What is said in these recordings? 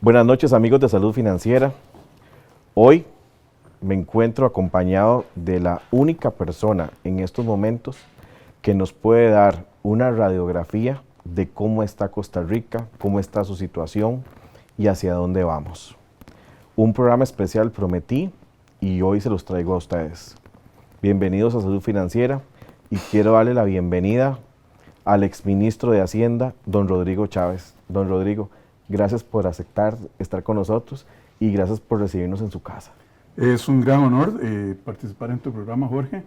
Buenas noches, amigos de Salud Financiera. Hoy me encuentro acompañado de la única persona en estos momentos que nos puede dar una radiografía de cómo está Costa Rica, cómo está su situación y hacia dónde vamos. Un programa especial prometí y hoy se los traigo a ustedes. Bienvenidos a Salud Financiera y quiero darle la bienvenida al exministro de Hacienda, don Rodrigo Chávez. Don Rodrigo, gracias por aceptar estar con nosotros y gracias por recibirnos en su casa. Es un gran honor participar en tu programa, Jorge.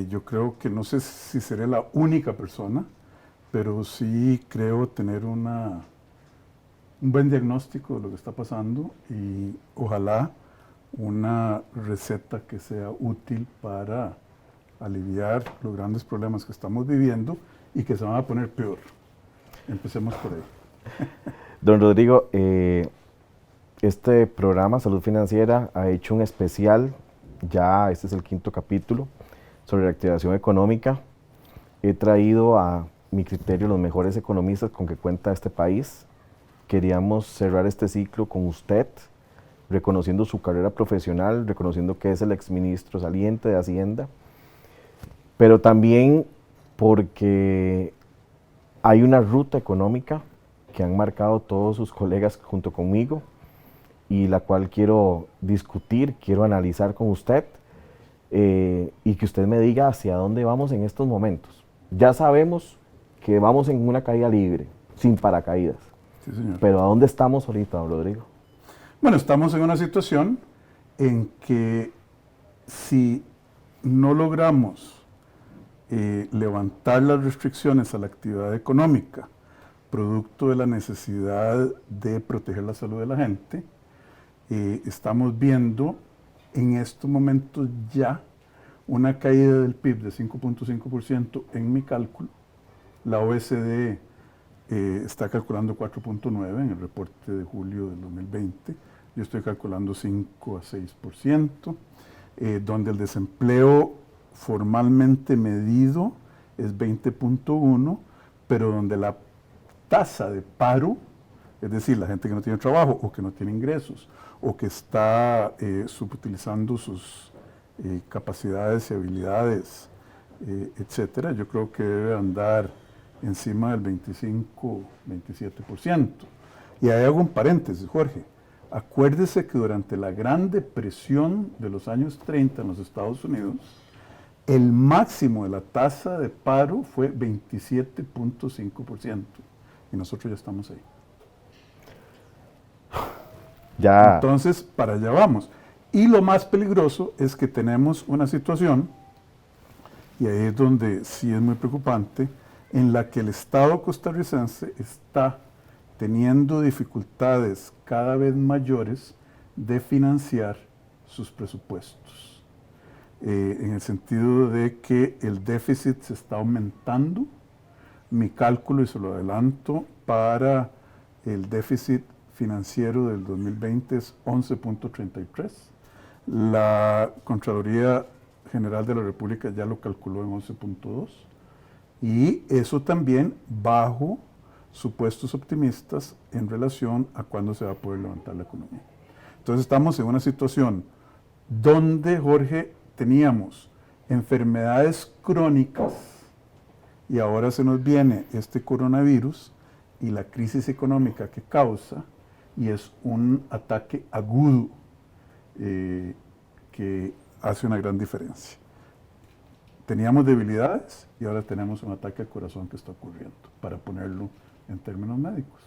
Yo creo que no sé si seré la única persona, pero sí creo tener un buen diagnóstico de lo que está pasando y ojalá una receta que sea útil para aliviar los grandes problemas que estamos viviendo y que se van a poner peor. Empecemos por ahí. Don Rodrigo, este programa Salud Financiera ha hecho un especial, ya este es el 5º capítulo, sobre reactivación económica. He traído a mi criterio los mejores economistas con que cuenta este país. Queríamos cerrar este ciclo con usted, reconociendo su carrera profesional, reconociendo que es el exministro saliente de Hacienda, pero también porque hay una ruta económica que han marcado todos sus colegas junto conmigo y la cual quiero discutir, quiero analizar con usted y que usted me diga hacia dónde vamos en estos momentos. Ya sabemos que vamos en una caída libre, sin paracaídas. Sí, señor. Pero ¿a dónde estamos ahorita, don Rodrigo? Bueno, estamos en una situación en que si no logramos levantar las restricciones a la actividad económica, producto de la necesidad de proteger la salud de la gente, estamos viendo en estos momentos ya una caída del PIB de 5.5% en mi cálculo. La OECD está calculando 4.9% en el reporte de julio del 2020. Yo estoy calculando 5 a 6%, donde el desempleo formalmente medido es 20.1%, pero donde la tasa de paro, es decir, la gente que no tiene trabajo o que no tiene ingresos o que está subutilizando sus capacidades y habilidades, etcétera, yo creo que debe andar encima del 25-27%. Y ahí hago un paréntesis, Jorge. Acuérdese que durante la Gran Depresión de los años 30 en los Estados Unidos, el máximo de la tasa de paro fue 27.5%. Y nosotros ya estamos ahí. Ya. Entonces, para allá vamos. Y lo más peligroso es que tenemos una situación, y ahí es donde sí es muy preocupante, en la que el Estado costarricense está teniendo dificultades cada vez mayores de financiar sus presupuestos. En el sentido de que el déficit se está aumentando. Mi cálculo, y se lo adelanto, para el déficit financiero del 2020 es 11.33. La Contraloría General de la República ya lo calculó en 11.2. Y eso también bajo supuestos optimistas en relación a cuándo se va a poder levantar la economía. Entonces estamos en una situación donde, Jorge, teníamos enfermedades crónicas y ahora se nos viene este coronavirus y la crisis económica que causa, y es un ataque agudo que hace una gran diferencia. Teníamos debilidades y ahora tenemos un ataque al corazón que está ocurriendo, para ponerlo en términos médicos.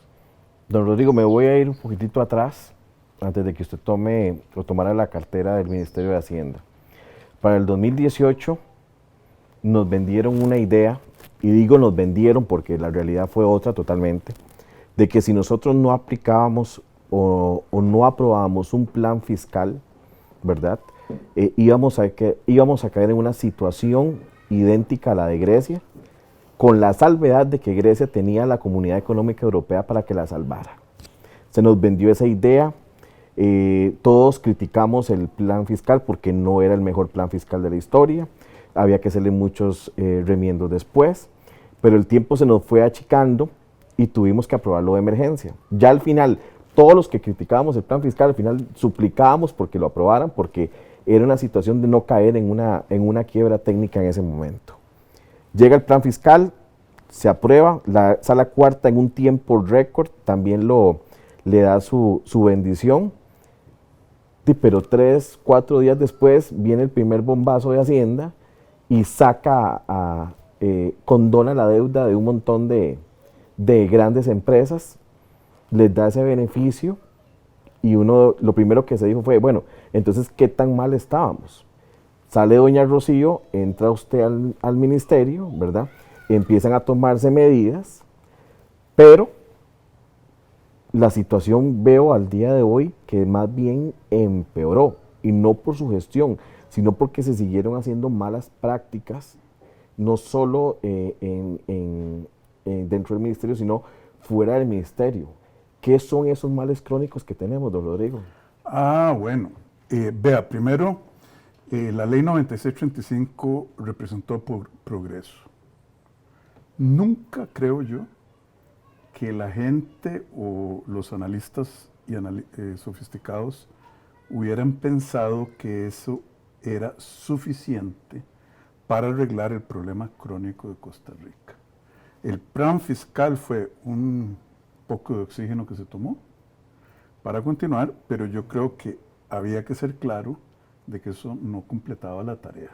Don Rodrigo, me voy a ir un poquitito atrás, antes de que usted tomara la cartera del Ministerio de Hacienda. Para el 2018 nos vendieron una idea, y digo nos vendieron porque la realidad fue otra totalmente, de que si nosotros no aplicábamos o no aprobábamos un plan fiscal, ¿verdad? Íbamos a caer en una situación idéntica a la de Grecia, con la salvedad de que Grecia tenía la Comunidad Económica Europea para que la salvara. Se nos vendió esa idea, todos criticamos el plan fiscal porque no era el mejor plan fiscal de la historia, había que hacerle muchos remiendos después, pero el tiempo se nos fue achicando y tuvimos que aprobarlo de emergencia. Ya al final, todos los que criticábamos el plan fiscal, al final suplicábamos porque lo aprobaran, porque era una situación de no caer en una quiebra técnica en ese momento. Llega el plan fiscal, se aprueba, la sala cuarta en un tiempo récord también le da su bendición, pero 3, 4 días después viene el primer bombazo de Hacienda y condona la deuda de un montón de grandes empresas, les da ese beneficio y lo primero que se dijo fue, bueno, entonces, ¿qué tan mal estábamos? Sale doña Rocío, entra usted al ministerio, ¿verdad? Empiezan a tomarse medidas, pero la situación veo al día de hoy que más bien empeoró, y no por su gestión, sino porque se siguieron haciendo malas prácticas, no solo dentro del ministerio, sino fuera del ministerio. ¿Qué son esos males crónicos que tenemos, don Rodrigo? Bueno, vea, primero, la ley 9635 representó progreso. Nunca creo yo que la gente o los analistas sofisticados hubieran pensado que eso era suficiente para arreglar el problema crónico de Costa Rica. El plan fiscal fue un poco de oxígeno que se tomó para continuar, pero yo creo que había que ser claro de que eso no completaba la tarea.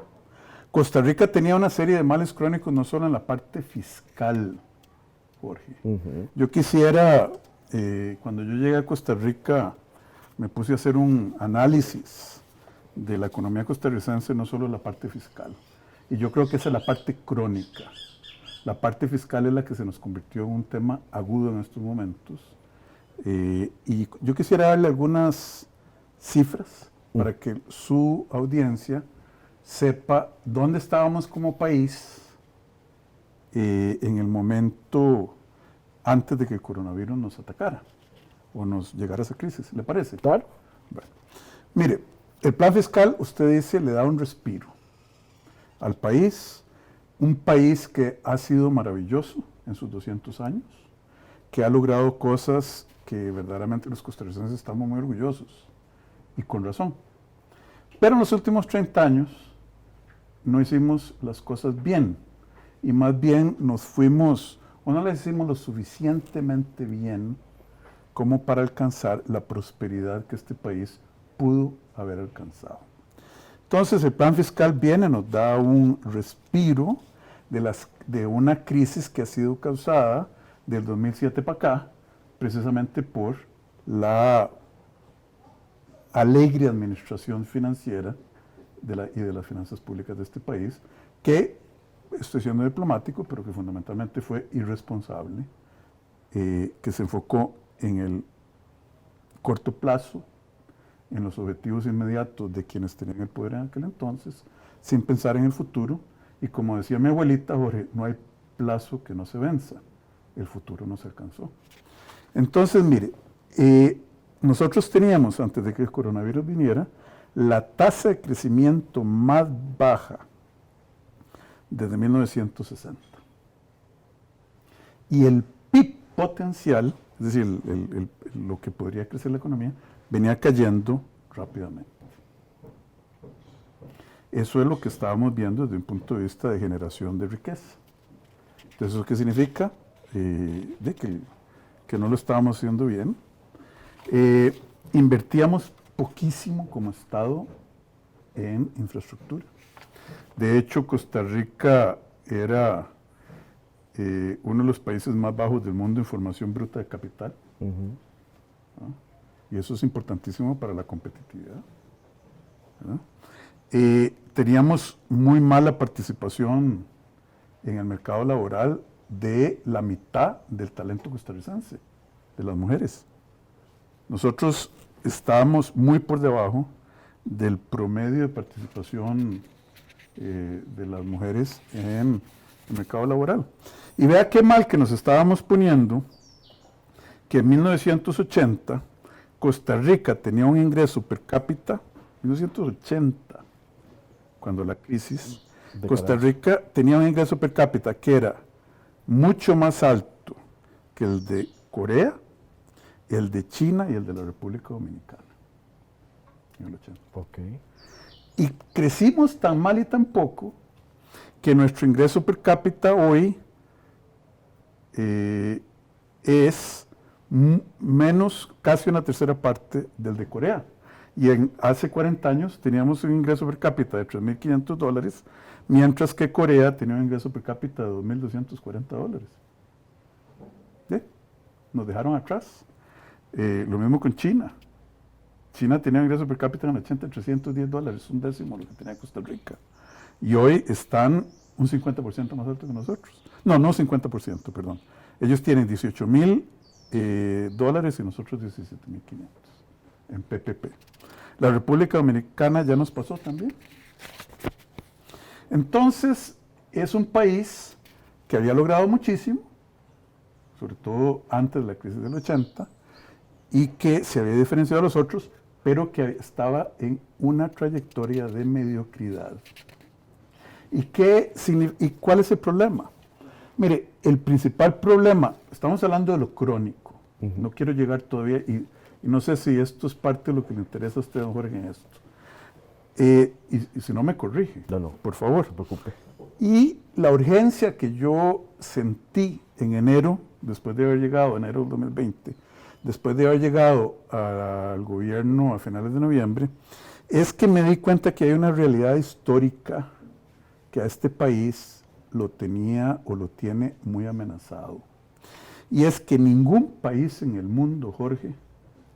Costa Rica tenía una serie de males crónicos, no solo en la parte fiscal, Jorge. Yo quisiera, cuando yo llegué a Costa Rica, me puse a hacer un análisis de la economía costarricense, no solo la parte fiscal. Y yo creo que esa es la parte crónica. La parte fiscal es la que se nos convirtió en un tema agudo en estos momentos. Y yo quisiera darle algunas cifras para que su audiencia sepa dónde estábamos como país en el momento antes de que el coronavirus nos atacara o nos llegara esa crisis. ¿Le parece? Claro. Bueno, mire, el plan fiscal, usted dice, le da un respiro al país, un país que ha sido maravilloso en sus 200 años, que ha logrado cosas que verdaderamente los costarricenses estamos muy orgullosos, y con razón. Pero en los últimos 30 años no hicimos las cosas bien, y más bien nos fuimos, o no las hicimos lo suficientemente bien como para alcanzar la prosperidad que este país pudo haber alcanzado. Entonces el plan fiscal viene, nos da un respiro de una crisis que ha sido causada del 2007 para acá, precisamente por la alegre administración financiera y de las finanzas públicas de este país, que, estoy siendo diplomático, pero que fundamentalmente fue irresponsable, que se enfocó en el corto plazo, en los objetivos inmediatos de quienes tenían el poder en aquel entonces, sin pensar en el futuro. Y como decía mi abuelita, Jorge, no hay plazo que no se venza. El futuro no se alcanzó. Entonces, mire, nosotros teníamos, antes de que el coronavirus viniera, la tasa de crecimiento más baja desde 1960. Y el PIB potencial, es decir, lo que podría crecer la economía, venía cayendo rápidamente. Eso es lo que estábamos viendo desde un punto de vista de generación de riqueza. Entonces, ¿eso qué significa? Que no lo estábamos haciendo bien. Invertíamos poquísimo como Estado en infraestructura. De hecho, Costa Rica era uno de los países más bajos del mundo en formación bruta de capital. ¿No? Y eso es importantísimo para la competitividad. Teníamos muy mala participación en el mercado laboral de la mitad del talento costarricense, de las mujeres. Nosotros estábamos muy por debajo del promedio de participación de las mujeres en el mercado laboral. Y vea qué mal que nos estábamos poniendo, que en 1980 Costa Rica tenía un ingreso per cápita, 1980, cuando la crisis, Costa Rica tenía un ingreso per cápita que era mucho más alto que el de Corea el de China y el de la República Dominicana. En el 80. Ok. Y crecimos tan mal y tan poco que nuestro ingreso per cápita hoy es menos, casi una tercera parte del de Corea. Y hace 40 años teníamos un ingreso per cápita de $3.500, mientras que Corea tenía un ingreso per cápita de $2.240. ¿Sí? Nos dejaron atrás. Lo mismo con China. China tenía un ingreso per cápita en el 80 de $310, un décimo de lo que tenía Costa Rica. Y hoy están un 50% más alto que nosotros. No 50%, perdón. Ellos tienen $18.000 y nosotros 17.500 en PPP. La República Dominicana ya nos pasó también. Entonces, es un país que había logrado muchísimo, sobre todo antes de la crisis del 80, y que se había diferenciado de los otros, pero que estaba en una trayectoria de mediocridad. ¿Y cuál es el problema? Mire, el principal problema, estamos hablando de lo crónico, no quiero llegar todavía, y no sé si esto es parte de lo que le interesa a usted, don Jorge, en esto. Y si no me corrige, No, por favor. no se preocupe. Y la urgencia que yo sentí en enero, después de haber llegado, enero del 2020, después de haber llegado al gobierno a finales de noviembre, es que me di cuenta que hay una realidad histórica que a este país lo tenía o lo tiene muy amenazado. Y es que ningún país en el mundo, Jorge,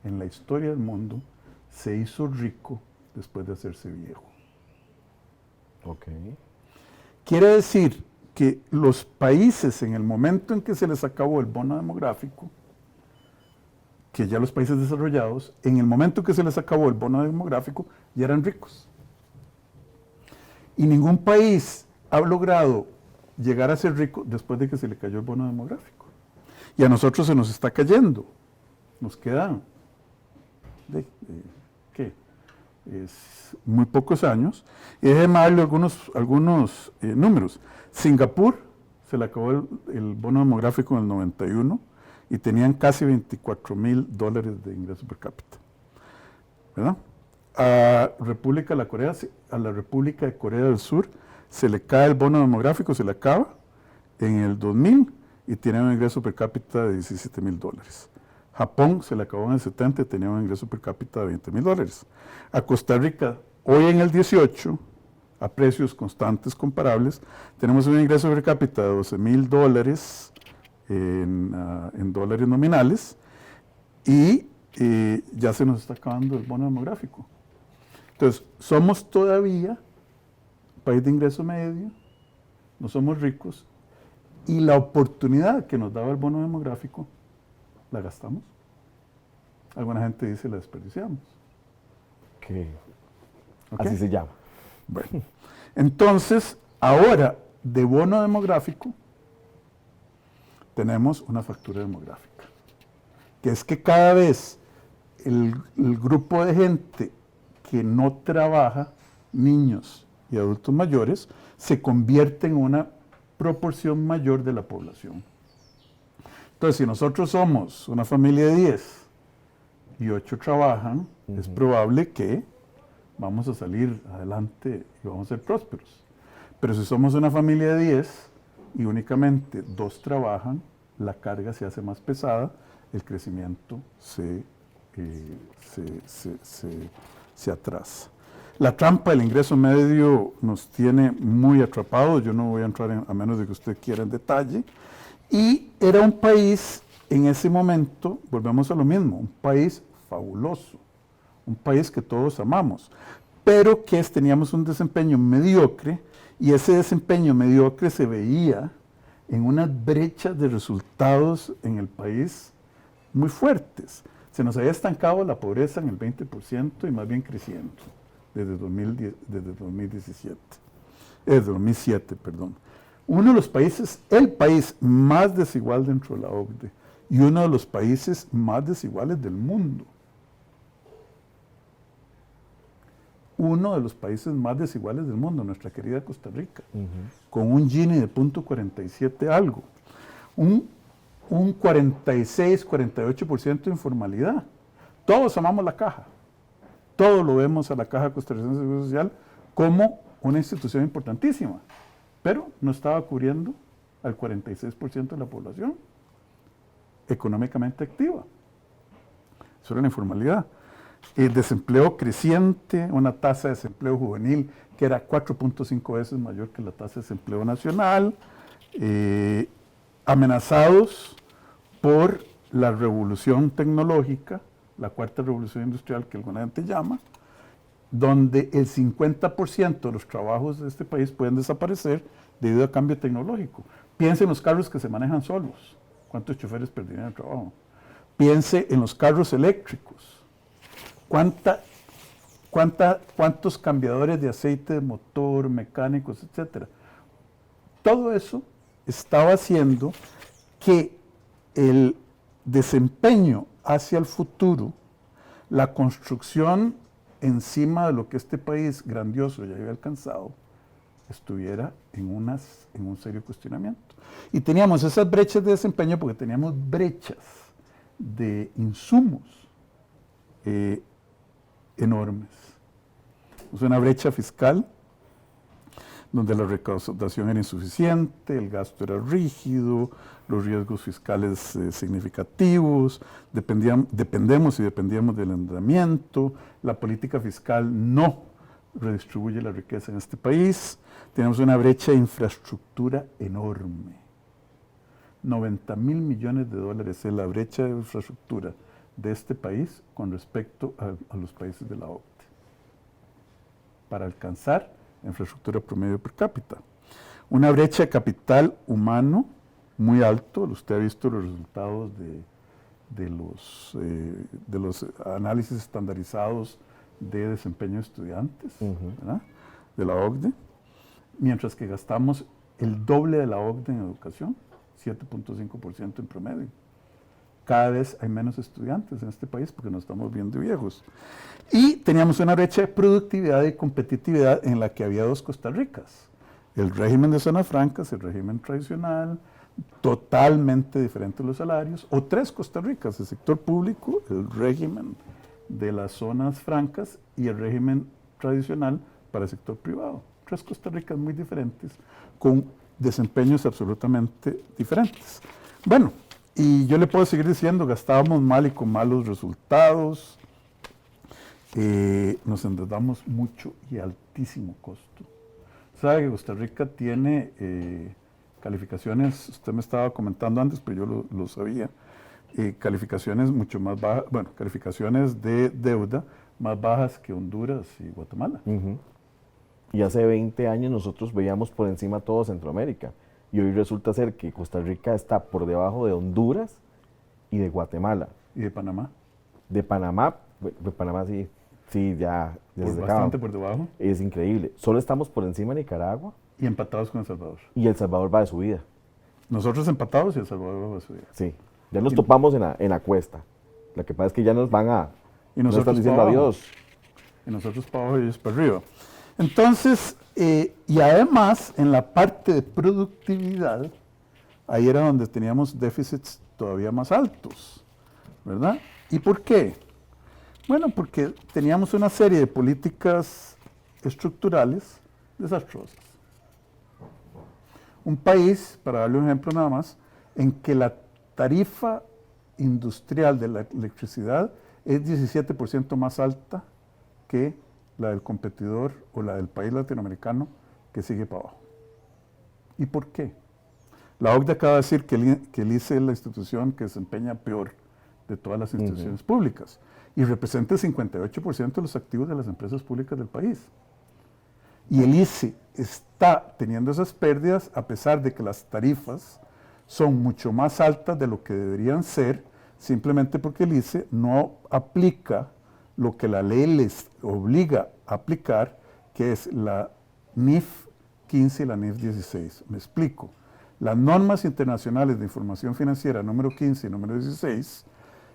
en la historia del mundo, se hizo rico después de hacerse viejo. Ok. Quiere decir que los países, en el momento en que se les acabó el bono demográfico, que ya los países desarrollados, en el momento en que se les acabó el bono demográfico, ya eran ricos. Y ningún país ha logrado llegar a ser rico después de que se le cayó el bono demográfico. Y a nosotros se nos está cayendo. Nos quedan, ¿qué? Muy pocos años. Y déjeme darle algunos números. Singapur se le acabó el bono demográfico en el 91 y tenían casi $24.000 de ingreso per cápita. ¿Verdad? A la República de Corea del Sur se le cae el bono demográfico, se le acaba en el 2000 y tiene un ingreso per cápita de $17.000. Japón se le acabó en el 70 y tenía un ingreso per cápita de $20.000. A Costa Rica, hoy en el 18, a precios constantes comparables, tenemos un ingreso per cápita de $12.000 en dólares nominales y ya se nos está acabando el bono demográfico. Entonces, somos todavía un país de ingreso medio, no somos ricos, y la oportunidad que nos daba el bono demográfico, la gastamos. Alguna gente dice la desperdiciamos. Okay. ¿Okay? Así se llama. Bueno, entonces, ahora, de bono demográfico, tenemos una factura demográfica, que es que cada vez el grupo de gente que no trabaja, niños y adultos mayores, se convierte en una proporción mayor de la población. Entonces, si nosotros somos una familia de 10 y 8 trabajan, es probable que vamos a salir adelante y vamos a ser prósperos. Pero si somos una familia de 10 y únicamente 2 trabajan, la carga se hace más pesada, el crecimiento se atrasa. La trampa del ingreso medio nos tiene muy atrapados, yo no voy a entrar a menos de que usted quiera en detalle, y era un país, en ese momento, volvemos a lo mismo, un país fabuloso, un país que todos amamos, pero que teníamos un desempeño mediocre, y ese desempeño mediocre se veía en unas brechas de resultados en el país muy fuertes. Se nos había estancado la pobreza en el 20% y más bien creciendo desde 2007, perdón. Uno de los países, el país más desigual dentro de la OCDE y uno de los países más desiguales del mundo. Uno de los países más desiguales del mundo, nuestra querida Costa Rica, con un Gini de .47 algo. un 46, 48% de informalidad. Todos amamos la caja. Todos lo vemos a la Caja Costarricense de Seguro Social como una institución importantísima, pero no estaba cubriendo al 46% de la población económicamente activa. Eso era la informalidad. El desempleo creciente, una tasa de desempleo juvenil que era 4.5 veces mayor que la tasa de desempleo nacional, amenazados por la revolución tecnológica, la cuarta revolución industrial que alguna gente llama, donde el 50% de los trabajos de este país pueden desaparecer debido a cambio tecnológico. Piense en los carros que se manejan solos. ¿Cuántos choferes perderían el trabajo? Piense en los carros eléctricos. ¿Cuántos cambiadores de aceite de motor, mecánicos, etcétera? Todo eso estaba haciendo que el desempeño hacia el futuro, la construcción encima de lo que este país grandioso ya había alcanzado, estuviera en un serio cuestionamiento. Y teníamos esas brechas de desempeño porque teníamos brechas de insumos enormes. Es una brecha fiscal donde la recaudación era insuficiente, el gasto era rígido, los riesgos fiscales significativos, dependíamos del endeudamiento, la política fiscal no redistribuye la riqueza en este país, tenemos una brecha de infraestructura enorme. 90.000 millones de dólares es la brecha de infraestructura de este país con respecto a los países de la OCDE, para alcanzar la infraestructura promedio per cápita. Una brecha de capital humano muy alto. Usted ha visto los resultados de los análisis estandarizados de desempeño de estudiantes, ¿verdad?, de la OCDE, mientras que gastamos el doble de la OCDE en educación, 7.5% en promedio. Cada vez hay menos estudiantes en este país porque nos estamos viendo viejos. Y teníamos una brecha de productividad y competitividad en la que había dos Costa Ricas. El régimen de zonas francas, el régimen tradicional, totalmente diferentes los salarios, o tres Costa Ricas, el sector público, el régimen de las zonas francas y el régimen tradicional para el sector privado. Tres Costa Ricas muy diferentes, con desempeños absolutamente diferentes. Bueno, y yo le puedo seguir diciendo, gastábamos mal y con malos resultados, nos endeudamos mucho y a altísimo costo. Sabe que Costa Rica tiene calificaciones, usted me estaba comentando antes, pero yo lo sabía, calificaciones mucho más bajas, bueno, calificaciones de deuda más bajas que Honduras y Guatemala. Y hace 20 años nosotros veíamos por encima todo Centroamérica. Y hoy resulta ser que Costa Rica está por debajo de Honduras y de Guatemala. ¿Y de Panamá? De Panamá sí, ya pues bastante por debajo. Es increíble. Solo estamos por encima de Nicaragua. Y empatados con El Salvador. Y El Salvador va de subida. Nosotros empatados y El Salvador va de subida. Sí, ya nos topamos en la cuesta. Lo que pasa es que ya nos van a... Y nosotros están diciendo adiós. Y nosotros para abajo y ellos para arriba. Entonces, y además, en la parte de productividad, ahí era donde teníamos déficits todavía más altos, ¿verdad? ¿Y por qué? Bueno, porque teníamos una serie de políticas estructurales desastrosas. Un país, para darle un ejemplo nada más, en que la tarifa industrial de la electricidad es 17% más alta que la del competidor o la del país latinoamericano que sigue para abajo. ¿Y por qué? La OCDE acaba de decir que el ICE es la institución que desempeña peor de todas las instituciones públicas y representa el 58% de los activos de las empresas públicas del país. Y el ICE está teniendo esas pérdidas a pesar de que las tarifas son mucho más altas de lo que deberían ser, simplemente porque el ICE no aplica lo que la ley les obliga a aplicar, que es la NIF 15 y la NIF 16. Me explico. Las normas internacionales de información financiera número 15 y número 16,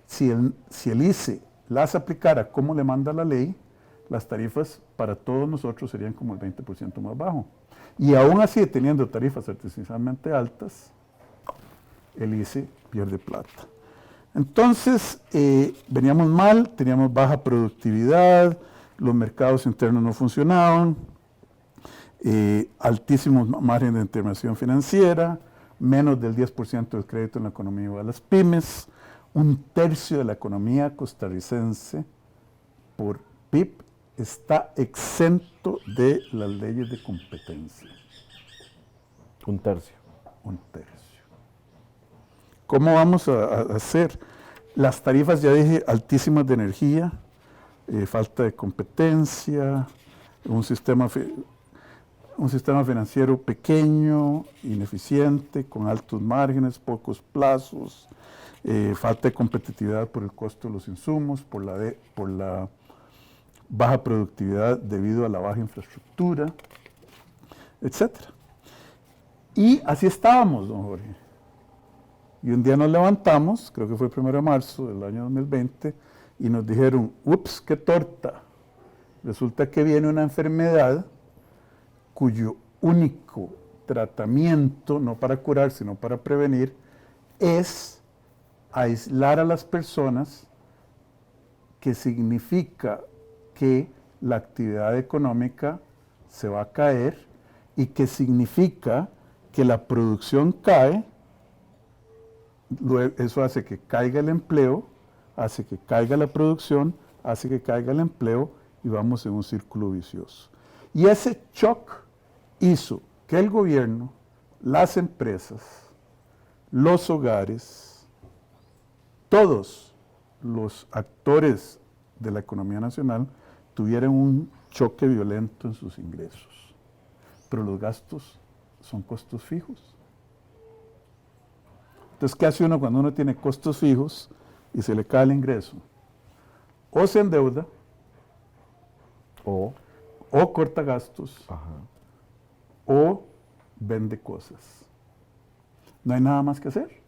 si el ICE las aplicara como le manda la ley, las tarifas para todos nosotros serían como el 20% más bajo. Y aún así, teniendo tarifas artificialmente altas, el ICE pierde plata. Entonces, veníamos mal, teníamos baja productividad, los mercados internos no funcionaban, altísimos márgenes de intervención financiera, menos del 10% del crédito en la economía iba a las pymes, un tercio de la economía costarricense por PIB está exento de las leyes de competencia. Un tercio. Un tercio. ¿Cómo vamos a hacer? Las tarifas, ya dije, altísimas de energía, falta de competencia, un sistema financiero pequeño, ineficiente, con altos márgenes, pocos plazos, falta de competitividad por el costo de los insumos, por la baja productividad debido a la baja infraestructura, etc. Y así estábamos, don Jorge. Y un día nos levantamos, creo que fue el 1 de marzo del año 2020, y nos dijeron, ups, qué torta. Resulta que viene una enfermedad cuyo único tratamiento, no para curar, sino para prevenir, es aislar a las personas, que significa que la actividad económica se va a caer y que significa que la producción cae. Eso hace que caiga el empleo, hace que caiga la producción, hace que caiga el empleo y vamos en un círculo vicioso. Y ese shock hizo que el gobierno, las empresas, los hogares, todos los actores de la economía nacional tuvieran un choque violento en sus ingresos. Pero los gastos son costos fijos. Entonces, ¿qué hace uno cuando uno tiene costos fijos y se le cae el ingreso? O se endeuda, o corta gastos, o vende cosas. No hay nada más que hacer.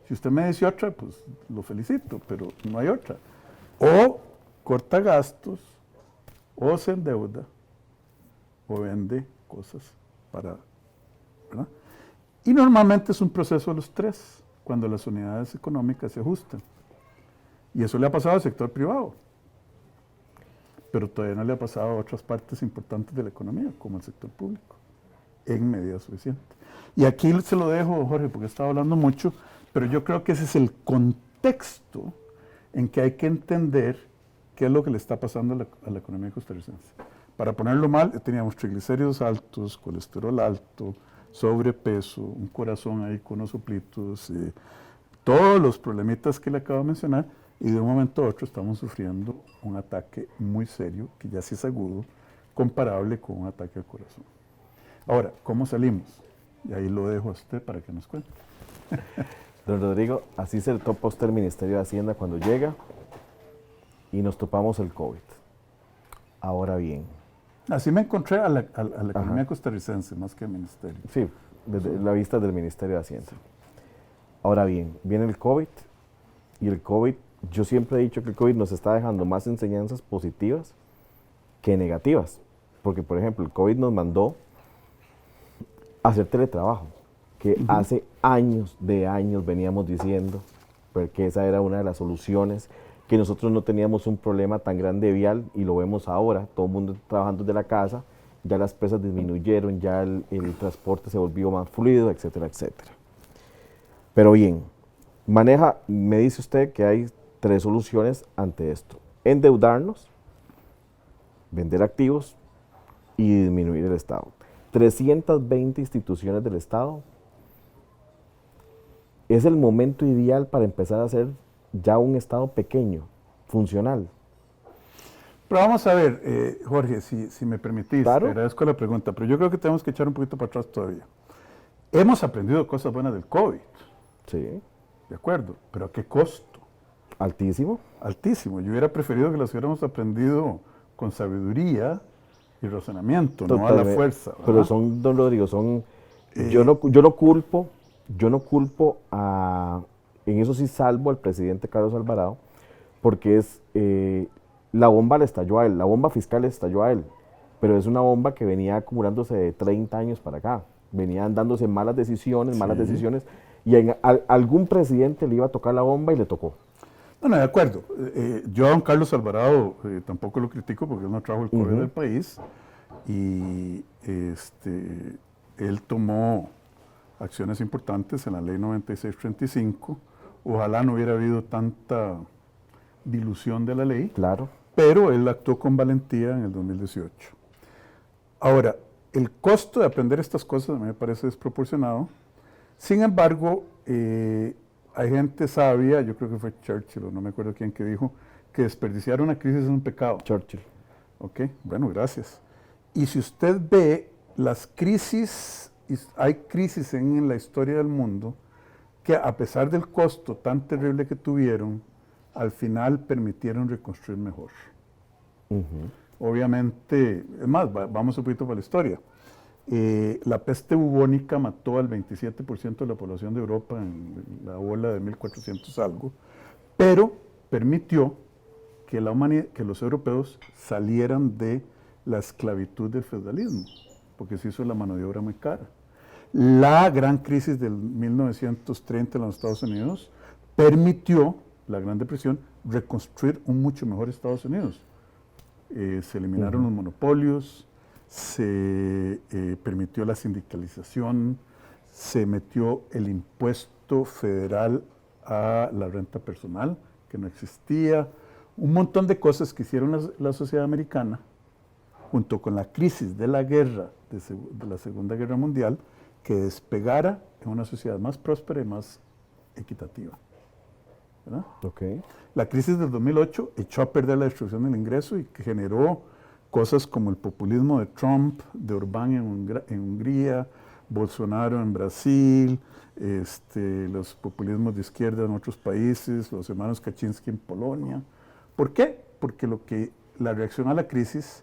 Si usted me dice otra, pues lo felicito, pero no hay otra. O corta gastos, o se endeuda, o vende cosas para, ¿verdad? Y normalmente es un proceso de los tres, cuando las unidades económicas se ajustan. Y eso le ha pasado al sector privado, pero todavía no le ha pasado a otras partes importantes de la economía, como el sector público, en medida suficiente. Y aquí se lo dejo, Jorge, porque estaba hablando mucho, pero yo creo que ese es el contexto en que hay que entender qué es lo que le está pasando a la economía costarricense. Para ponerlo mal, teníamos triglicéridos altos, colesterol alto, sobrepeso, un corazón ahí con unos soplitos, todos los problemitas que le acabo de mencionar, y de un momento a otro estamos sufriendo un ataque muy serio, que ya sí es agudo, comparable con un ataque al corazón. Ahora, ¿cómo salimos? Y ahí lo dejo a usted para que nos cuente. Don Rodrigo, así se le topa a usted el Ministerio de Hacienda cuando llega y nos topamos el COVID. Ahora bien. Así me encontré a la economía costarricense, más que al ministerio. Sí, desde la vista del Ministerio de Hacienda. Ahora bien, viene el COVID, y el COVID, yo siempre he dicho que el COVID nos está dejando más enseñanzas positivas que negativas. Porque, por ejemplo, el COVID nos mandó a hacer teletrabajo, que hace años veníamos diciendo, porque esa era una de las soluciones, que nosotros no teníamos un problema tan grande vial, y lo vemos ahora, todo el mundo trabajando desde la casa, ya las presas disminuyeron, ya el transporte se volvió más fluido, etcétera, etcétera. Pero bien, me dice usted que hay 3 soluciones ante esto: endeudarnos, vender activos y disminuir el Estado. 320 instituciones del Estado. Es el momento ideal para empezar a hacer ya un Estado pequeño, funcional. Pero vamos a ver, Jorge, si me permitís, Claro. te agradezco la pregunta, pero yo creo que tenemos que echar un poquito para atrás todavía. Hemos aprendido cosas buenas del COVID, Sí. de acuerdo, pero ¿a qué costo? Altísimo. Altísimo. Yo hubiera preferido que las hubiéramos aprendido con sabiduría y razonamiento, no a la Totalmente. fuerza, ¿verdad? Pero son, don Rodrigo, yo no culpo en eso sí salvo al presidente Carlos Alvarado, porque la bomba le estalló a él, la bomba fiscal le estalló a él, pero es una bomba que venía acumulándose de 30 años para acá. venían dándose malas decisiones, y algún presidente le iba a tocar la bomba y le tocó. No, de acuerdo. Yo a don Carlos Alvarado tampoco lo critico porque él no trajo el COVID del país y él tomó acciones importantes en la ley 9635. Ojalá no hubiera habido tanta dilución de la ley, Claro. pero él actuó con valentía en el 2018. Ahora, el costo de aprender estas cosas a mí me parece desproporcionado. Sin embargo, hay gente sabia, yo creo que fue Churchill, o no me acuerdo quién, que dijo que desperdiciar una crisis es un pecado. Churchill. Ok, bueno, gracias. Y si usted ve las crisis, hay crisis en la historia del mundo que a pesar del costo tan terrible que tuvieron, al final permitieron reconstruir mejor. Obviamente, es más, vamos un poquito para la historia. La peste bubónica mató al 27% de la población de Europa en la ola de 1400 algo, pero permitió que que los europeos salieran de la esclavitud del feudalismo, porque se hizo la mano de obra muy cara. La gran crisis del 1930 en los Estados Unidos permitió, la Gran Depresión, reconstruir un mucho mejor Estados Unidos. Se eliminaron los monopolios, se permitió la sindicalización, se metió el impuesto federal a la renta personal, que no existía, un montón de cosas que hicieron la sociedad americana, junto con la crisis de la guerra, de la Segunda Guerra Mundial, que despegara en una sociedad más próspera y más equitativa. ¿Verdad? Okay. La crisis del 2008 echó a perder la distribución del ingreso y que generó cosas como el populismo de Trump, de Orbán en Hungría, Bolsonaro en Brasil, los populismos de izquierda en otros países, los hermanos Kaczynski en Polonia. ¿Por qué? Porque la reacción a la crisis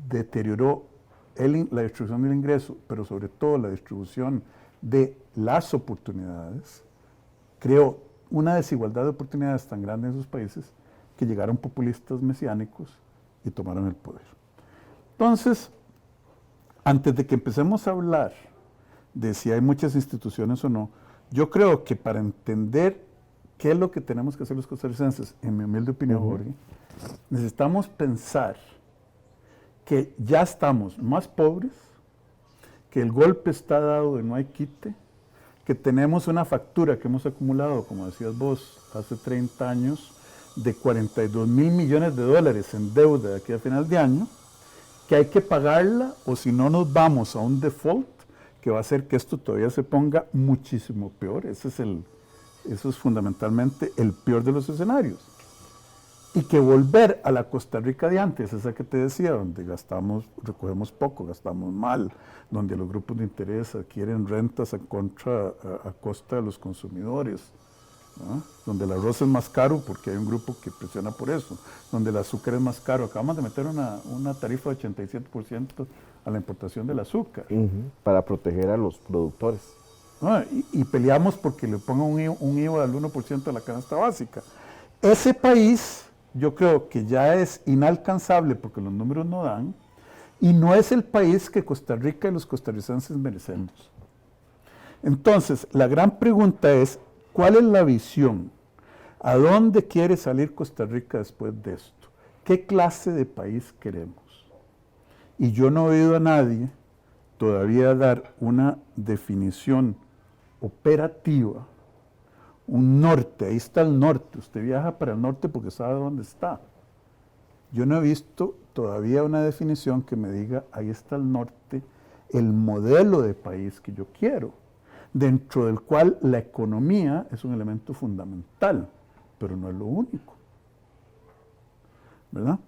deterioró la distribución del ingreso, pero sobre todo la distribución de las oportunidades, creó una desigualdad de oportunidades tan grande en esos países que llegaron populistas mesiánicos y tomaron el poder. Entonces, antes de que empecemos a hablar de si hay muchas instituciones o no, yo creo que para entender qué es lo que tenemos que hacer los costarricenses, en mi humilde opinión, Jorge, necesitamos pensar que ya estamos más pobres, que el golpe está dado y no hay quite, que tenemos una factura que hemos acumulado, como decías vos, hace 30 años, de 42 mil millones de dólares en deuda de aquí a final de año, que hay que pagarla o si no nos vamos a un default que va a hacer que esto todavía se ponga muchísimo peor. Eso es fundamentalmente el peor de los escenarios. Y que volver a la Costa Rica de antes, esa que te decía, donde recogemos poco, gastamos mal, donde los grupos de interés adquieren rentas a costa de los consumidores, ¿no? Donde el arroz es más caro porque hay un grupo que presiona por eso, donde el azúcar es más caro. Acabamos de meter una tarifa de 87% a la importación del azúcar. Para proteger a los productores. ¿No? Y peleamos porque le pongan un IVA del 1% a la canasta básica. Ese país, yo creo que ya es inalcanzable porque los números no dan, y no es el país que Costa Rica y los costarricenses merecemos. Entonces, la gran pregunta es, ¿cuál es la visión? ¿A dónde quiere salir Costa Rica después de esto? ¿Qué clase de país queremos? Y yo no he oído a nadie todavía dar una definición operativa, un norte, ahí está el norte, usted viaja para el norte porque sabe dónde está. Yo no he visto todavía una definición que me diga, ahí está el norte, el modelo de país que yo quiero, dentro del cual la economía es un elemento fundamental, pero no es lo único. ¿Verdad?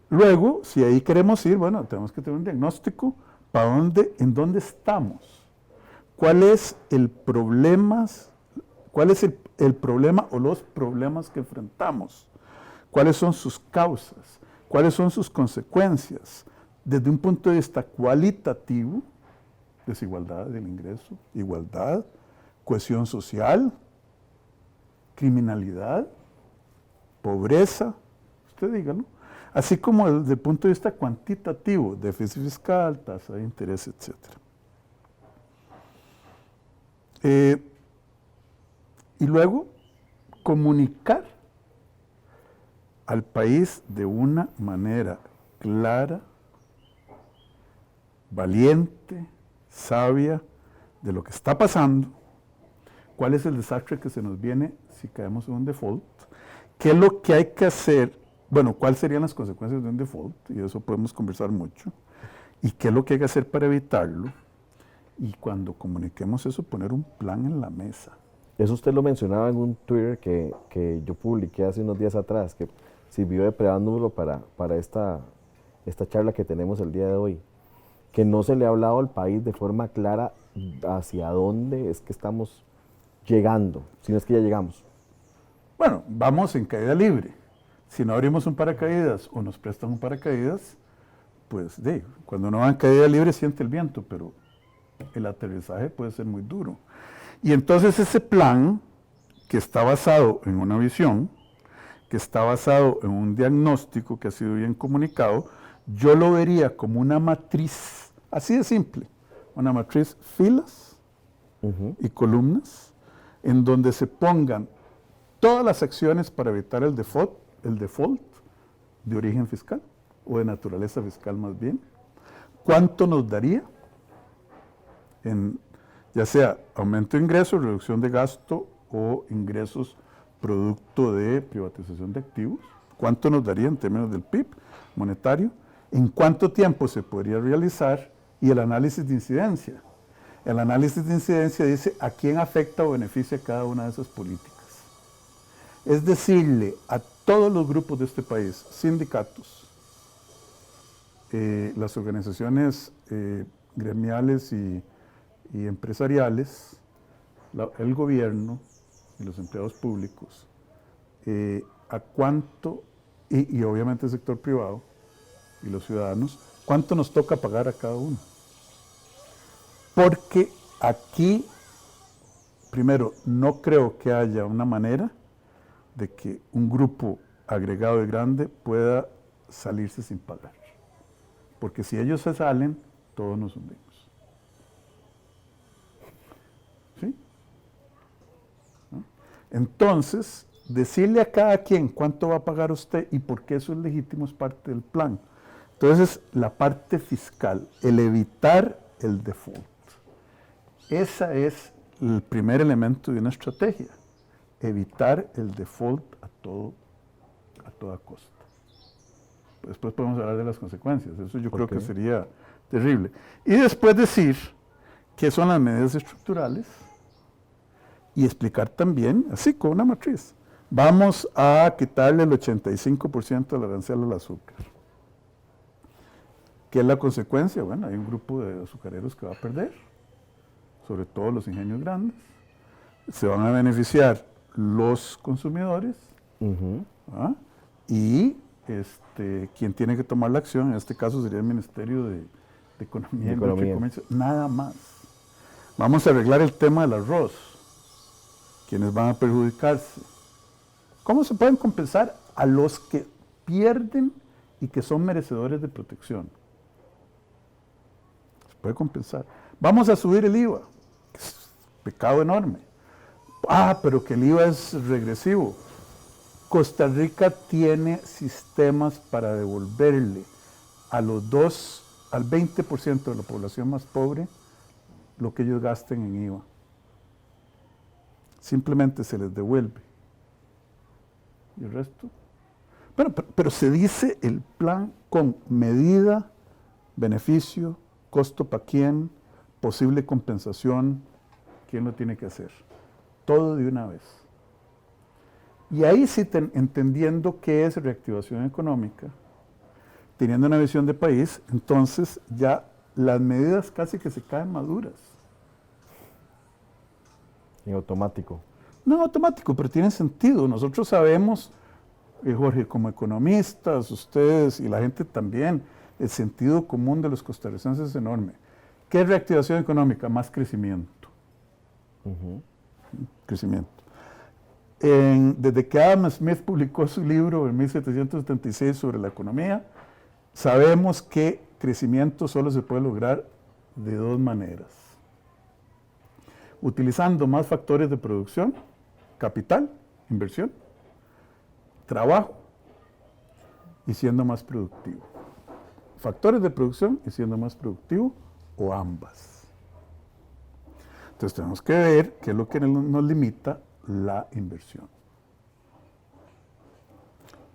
Luego, si ahí queremos ir, bueno, tenemos que tener un diagnóstico en dónde estamos. ¿Cuál es el problema? ¿Cuál es el problema o los problemas que enfrentamos? ¿Cuáles son sus causas? ¿Cuáles son sus consecuencias? Desde un punto de vista cualitativo, desigualdad del ingreso, igualdad, cohesión social, criminalidad, pobreza, usted dígalo. así como desde el punto de vista cuantitativo, déficit fiscal, tasa de interés, etc. Y luego, comunicar al país de una manera clara, valiente, sabia, de lo que está pasando, cuál es el desastre que se nos viene si caemos en un default, qué es lo que hay que hacer, bueno, cuáles serían las consecuencias de un default, y de eso podemos conversar mucho, y qué es lo que hay que hacer para evitarlo, y cuando comuniquemos eso, poner un plan en la mesa. Eso usted lo mencionaba en un Twitter que yo publiqué hace unos días atrás, que sirvió de preámbulo para esta charla que tenemos el día de hoy, que no se le ha hablado al país de forma clara hacia dónde es que estamos llegando, si no es que ya llegamos. Bueno, vamos en caída libre. Si no abrimos un paracaídas o nos prestan un paracaídas, pues cuando uno va en caída libre siente el viento, pero el aterrizaje puede ser muy duro. Y entonces ese plan, que está basado en una visión, que está basado en un diagnóstico que ha sido bien comunicado, yo lo vería como una matriz, así de simple, una matriz filas y columnas, en donde se pongan todas las acciones para evitar el default de origen fiscal, o de naturaleza fiscal más bien. ¿Cuánto nos daría en, ya sea aumento de ingresos, reducción de gasto o ingresos producto de privatización de activos? ¿Cuánto nos daría en términos del PIB monetario? ¿En cuánto tiempo se podría realizar? Y el análisis de incidencia. El análisis de incidencia dice a quién afecta o beneficia cada una de esas políticas. Es decirle a todos los grupos de este país, sindicatos, las organizaciones gremiales y empresariales, el gobierno y los empleados públicos, a cuánto, y obviamente el sector privado y los ciudadanos, cuánto nos toca pagar a cada uno. Porque aquí, primero, no creo que haya una manera de que un grupo agregado y grande pueda salirse sin pagar. Porque si ellos se salen, todos nos hundimos. ¿Sí? ¿No? Entonces, decirle a cada quien cuánto va a pagar usted y por qué eso es legítimo es parte del plan. Entonces, la parte fiscal, el evitar el default. Ese es el primer elemento de una estrategia. Evitar el default a toda costa. Después podemos hablar de las consecuencias. Eso yo creo que sería terrible. Y después decir qué son las medidas estructurales y explicar también, así con una matriz, vamos a quitarle el 85% del arancel al azúcar. ¿Qué es la consecuencia? Bueno, hay un grupo de azucareros que va a perder, sobre todo los ingenios grandes. Se van a beneficiar los consumidores, y quien tiene que tomar la acción, en este caso sería el Ministerio de Economía, Industria y Comercio, nada más. Vamos a arreglar el tema del arroz, quienes van a perjudicarse. ¿Cómo se pueden compensar a los que pierden y que son merecedores de protección? Se puede compensar. Vamos a subir el IVA, que es un pecado enorme. Pero que el IVA es regresivo. Costa Rica tiene sistemas para devolverle al 20% de la población más pobre lo que ellos gasten en IVA. Simplemente se les devuelve. ¿Y el resto? Bueno, pero se dice el plan con medida, beneficio, costo para quién, posible compensación, quién lo tiene que hacer. Todo de una vez. Y ahí sí, entendiendo qué es reactivación económica, teniendo una visión de país, entonces ya las medidas casi que se caen maduras. En automático. No en automático, pero tiene sentido. Nosotros sabemos, Jorge, como economistas, ustedes y la gente también, el sentido común de los costarricenses es enorme. ¿Qué es reactivación económica? Más crecimiento. Crecimiento. desde que Adam Smith publicó su libro en 1776 sobre la economía, sabemos que crecimiento solo se puede lograr de dos maneras. Utilizando más factores de producción, capital, inversión, trabajo y siendo más productivo. Factores de producción y siendo más productivo o ambas. Entonces tenemos que ver qué es lo que nos limita la inversión.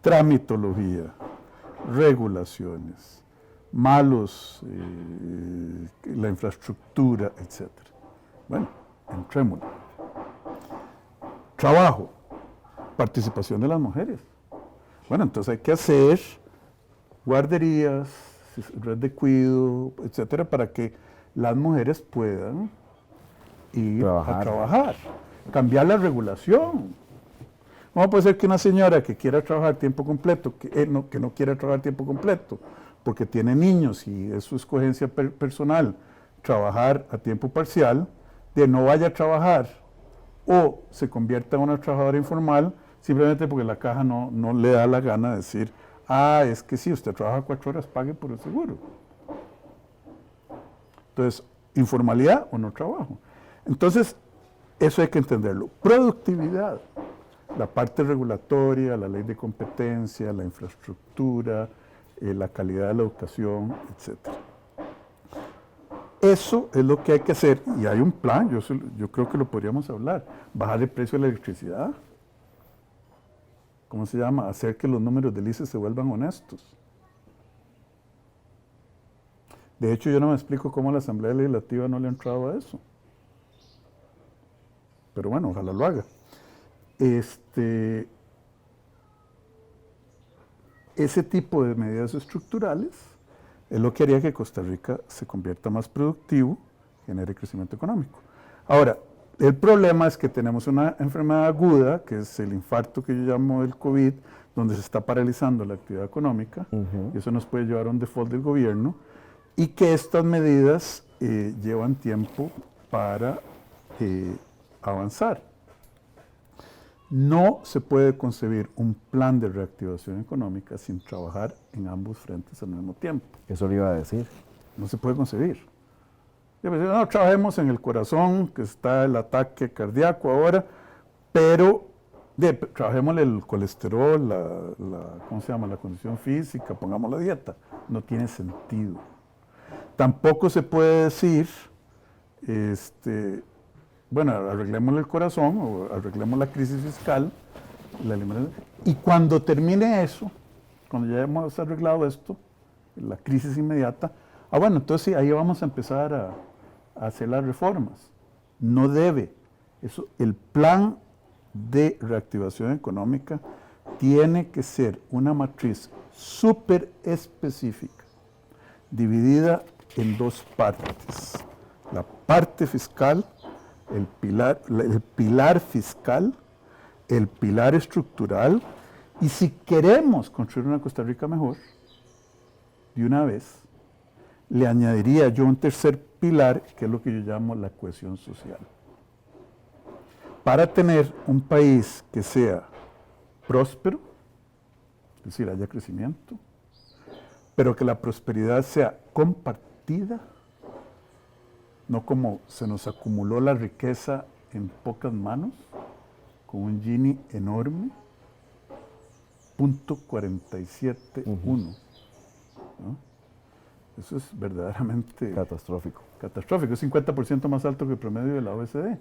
Tramitología, regulaciones, malos, la infraestructura, etc. Bueno, entrémosle. Trabajo, participación de las mujeres. Bueno, entonces hay que hacer guarderías, red de cuidado, etcétera, para que las mujeres puedan ir a trabajar. Cambiar la regulación. ¿Cómo puede ser que una señora que quiera trabajar tiempo completo, que no quiera trabajar tiempo completo, porque tiene niños y es su escogencia personal, trabajar a tiempo parcial, de no vaya a trabajar o se convierta en una trabajadora informal, simplemente porque la caja no le da la gana de decir, es que si usted trabaja 4 horas, pague por el seguro. Entonces, informalidad o no trabajo. Entonces, eso hay que entenderlo. Productividad, la parte regulatoria, la ley de competencia, la infraestructura, la calidad de la educación, etc. Eso es lo que hay que hacer y hay un plan, yo creo que lo podríamos hablar. Bajar el precio de la electricidad. ¿Cómo se llama? Hacer que los números del ICE se vuelvan honestos. De hecho, yo no me explico cómo la Asamblea Legislativa no le ha entrado a eso. Pero bueno, ojalá lo haga. Ese tipo de medidas estructurales es lo que haría que Costa Rica se convierta más productivo, genere crecimiento económico. Ahora, el problema es que tenemos una enfermedad aguda, que es el infarto que yo llamo el COVID, donde se está paralizando la actividad económica, y eso nos puede llevar a un default del gobierno, y que estas medidas llevan tiempo para avanzar. No se puede concebir un plan de reactivación económica sin trabajar en ambos frentes al mismo tiempo. Eso le iba a decir. No se puede concebir. No trabajemos en el corazón, que está el ataque cardíaco ahora, pero trabajemos el colesterol, ¿cómo se llama? La condición física, pongamos la dieta. No tiene sentido. Tampoco se puede decir, bueno, arreglemos el corazón o arreglemos la crisis fiscal, y cuando termine eso, cuando ya hemos arreglado esto, la crisis inmediata, bueno, entonces sí, ahí vamos a empezar a hacer las reformas. No debe. El plan de reactivación económica tiene que ser una matriz súper específica, dividida en dos partes. La parte fiscal, el pilar fiscal, el pilar estructural, y si queremos construir una Costa Rica mejor, de una vez, le añadiría yo un tercer pilar, que es lo que yo llamo la cohesión social. Para tener un país que sea próspero, es decir, haya crecimiento, pero que la prosperidad sea compartida, no como se nos acumuló la riqueza en pocas manos, con un Gini enorme, .471. ¿No? Eso es verdaderamente catastrófico. Catastrófico, es 50% más alto que el promedio de la OECD.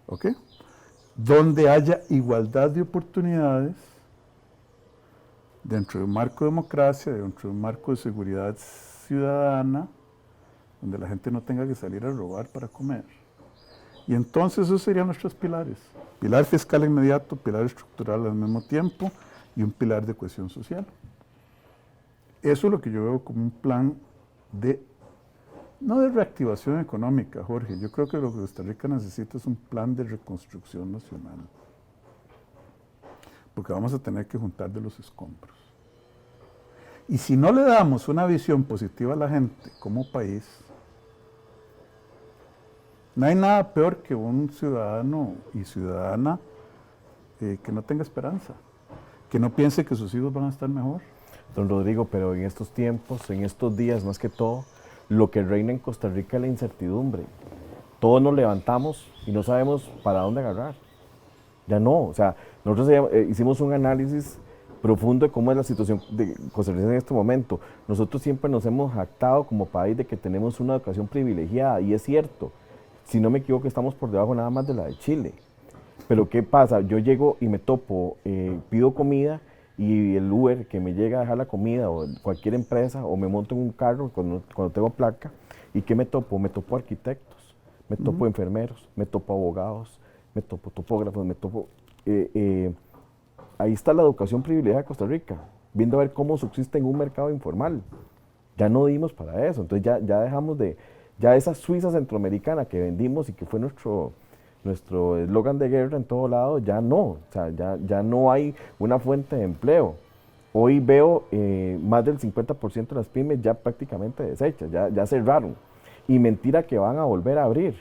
¿Ok? Donde haya igualdad de oportunidades, dentro de un marco de democracia, dentro de un marco de seguridad ciudadana, donde la gente no tenga que salir a robar para comer. Y entonces esos serían nuestros pilares. Pilar fiscal inmediato, pilar estructural al mismo tiempo y un pilar de cohesión social. Eso es lo que yo veo como un plan no de reactivación económica, Jorge. Yo creo que lo que Costa Rica necesita es un plan de reconstrucción nacional. Porque vamos a tener que juntar de los escombros. Y si no le damos una visión positiva a la gente como país, no hay nada peor que un ciudadano y ciudadana que no tenga esperanza, que no piense que sus hijos van a estar mejor. Don Rodrigo, pero en estos tiempos, en estos días más que todo, lo que reina en Costa Rica es la incertidumbre. Todos nos levantamos y no sabemos para dónde agarrar. Ya no, o sea, nosotros hicimos un análisis profundo de cómo es la situación de Costa Rica en este momento. Nosotros siempre nos hemos jactado como país de que tenemos una educación privilegiada, y es cierto. Si no me equivoco, estamos por debajo nada más de la de Chile. Pero ¿qué pasa? Yo llego y me topo, pido comida, y el Uber que me llega a dejar la comida, o cualquier empresa, o me monto en un carro cuando tengo placa, ¿y qué me topo? Me topo arquitectos, me topo enfermeros, me topo abogados, me topo topógrafos, me topo... ahí está la educación privilegiada de Costa Rica, viendo a ver cómo subsiste en un mercado informal. Ya no dimos para eso, entonces ya dejamos de... Ya esa Suiza centroamericana que vendimos y que fue nuestro eslogan de guerra en todo lado, ya no, o sea, ya no hay una fuente de empleo. Hoy veo más del 50% de las pymes ya prácticamente deshechas, ya cerraron. Y mentira que van a volver a abrir,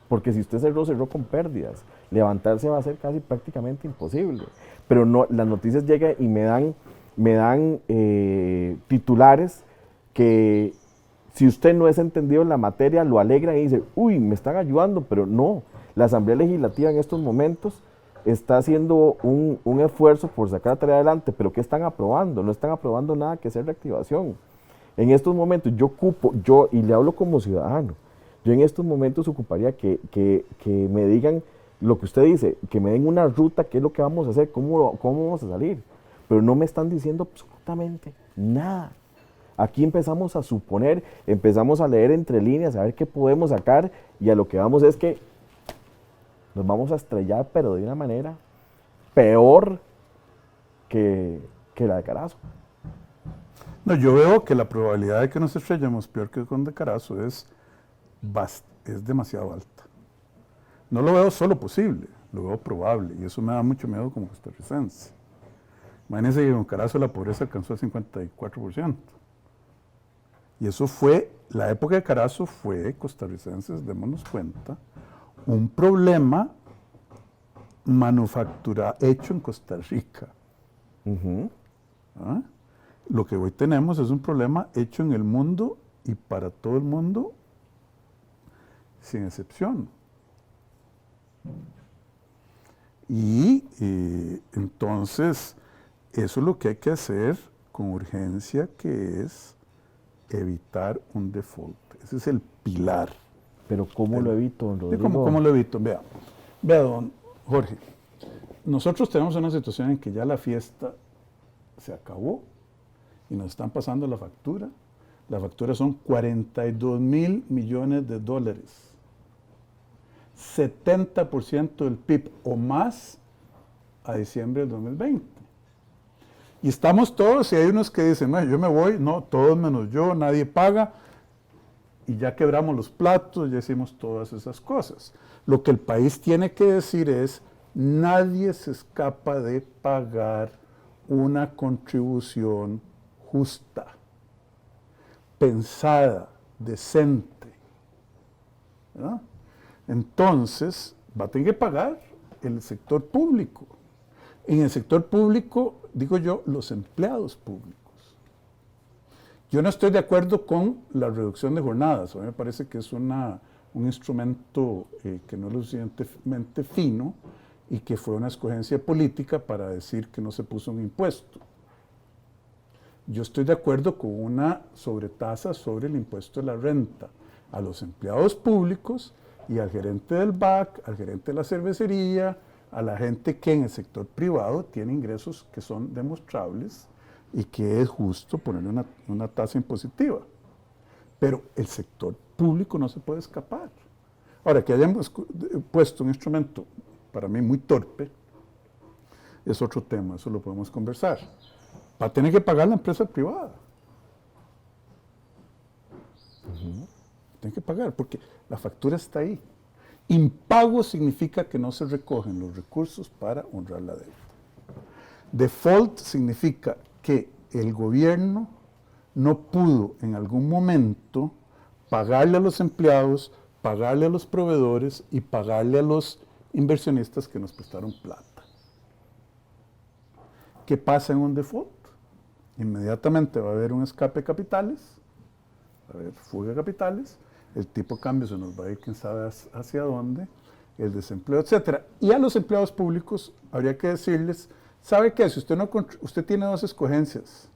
porque si usted cerró con pérdidas. Levantarse va a ser casi prácticamente imposible. Pero no, las noticias llegan y me dan titulares que, si usted no es entendido en la materia, lo alegran y dice, uy, me están ayudando, pero no. La Asamblea Legislativa en estos momentos está haciendo un esfuerzo por sacar la tarea adelante, pero ¿qué están aprobando? No están aprobando nada que sea reactivación. En estos momentos y le hablo como ciudadano, yo en estos momentos ocuparía que me digan lo que usted dice, que me den una ruta, qué es lo que vamos a hacer, cómo vamos a salir, pero no me están diciendo absolutamente nada. Aquí empezamos a suponer, empezamos a leer entre líneas, a ver qué podemos sacar, y a lo que vamos es que nos vamos a estrellar, pero de una manera peor que la de Carazo. No, yo veo que la probabilidad de que nos estrellemos peor que con de Carazo es demasiado alta. No lo veo solo posible, lo veo probable, y eso me da mucho miedo como costarricense. Imagínense que con Carazo la pobreza alcanzó el 54%. Y eso fue, la época de Carazo fue, costarricenses, démonos cuenta, un problema hecho en Costa Rica. ¿Ah? Lo que hoy tenemos es un problema hecho en el mundo y para todo el mundo, sin excepción. Y entonces, eso es lo que hay que hacer con urgencia, que es evitar un default. Ese es el pilar. Pero ¿cómo lo evito, don Rodrigo? ¿Cómo lo evito? Vea, don Jorge, nosotros tenemos una situación en que ya la fiesta se acabó y nos están pasando la factura. La factura son 42.000 millones de dólares. 70% del PIB o más a diciembre del 2020. Y estamos todos, y hay unos que dicen, no, yo me voy, no, todos menos yo, nadie paga, y ya quebramos los platos, ya hicimos todas esas cosas. Lo que el país tiene que decir es, nadie se escapa de pagar una contribución justa, pensada, decente, ¿verdad? Entonces, va a tener que pagar el sector público. En el sector público, digo yo, los empleados públicos. Yo no estoy de acuerdo con la reducción de jornadas. A mí me parece que es un instrumento que no es lo suficientemente fino y que fue una escogencia política para decir que no se puso un impuesto. Yo estoy de acuerdo con una sobretasa sobre el impuesto de la renta a los empleados públicos y al gerente del BAC, al gerente de la cervecería, a la gente que en el sector privado tiene ingresos que son demostrables y que es justo ponerle una tasa impositiva. Pero el sector público no se puede escapar. Ahora, que hayamos puesto un instrumento para mí muy torpe, es otro tema, eso lo podemos conversar. Va a tener que pagar la empresa privada. Tiene que pagar, porque la factura está ahí. Impago significa que no se recogen los recursos para honrar la deuda. Default significa que el gobierno no pudo en algún momento pagarle a los empleados, pagarle a los proveedores y pagarle a los inversionistas que nos prestaron plata. ¿Qué pasa en un default? Inmediatamente va a haber un escape de capitales, va a haber fuga de capitales, el tipo de cambio se nos va a ir quién sabe hacia dónde, el desempleo, etc. Y a los empleados públicos habría que decirles, ¿sabe qué? Si usted tiene dos escogencias,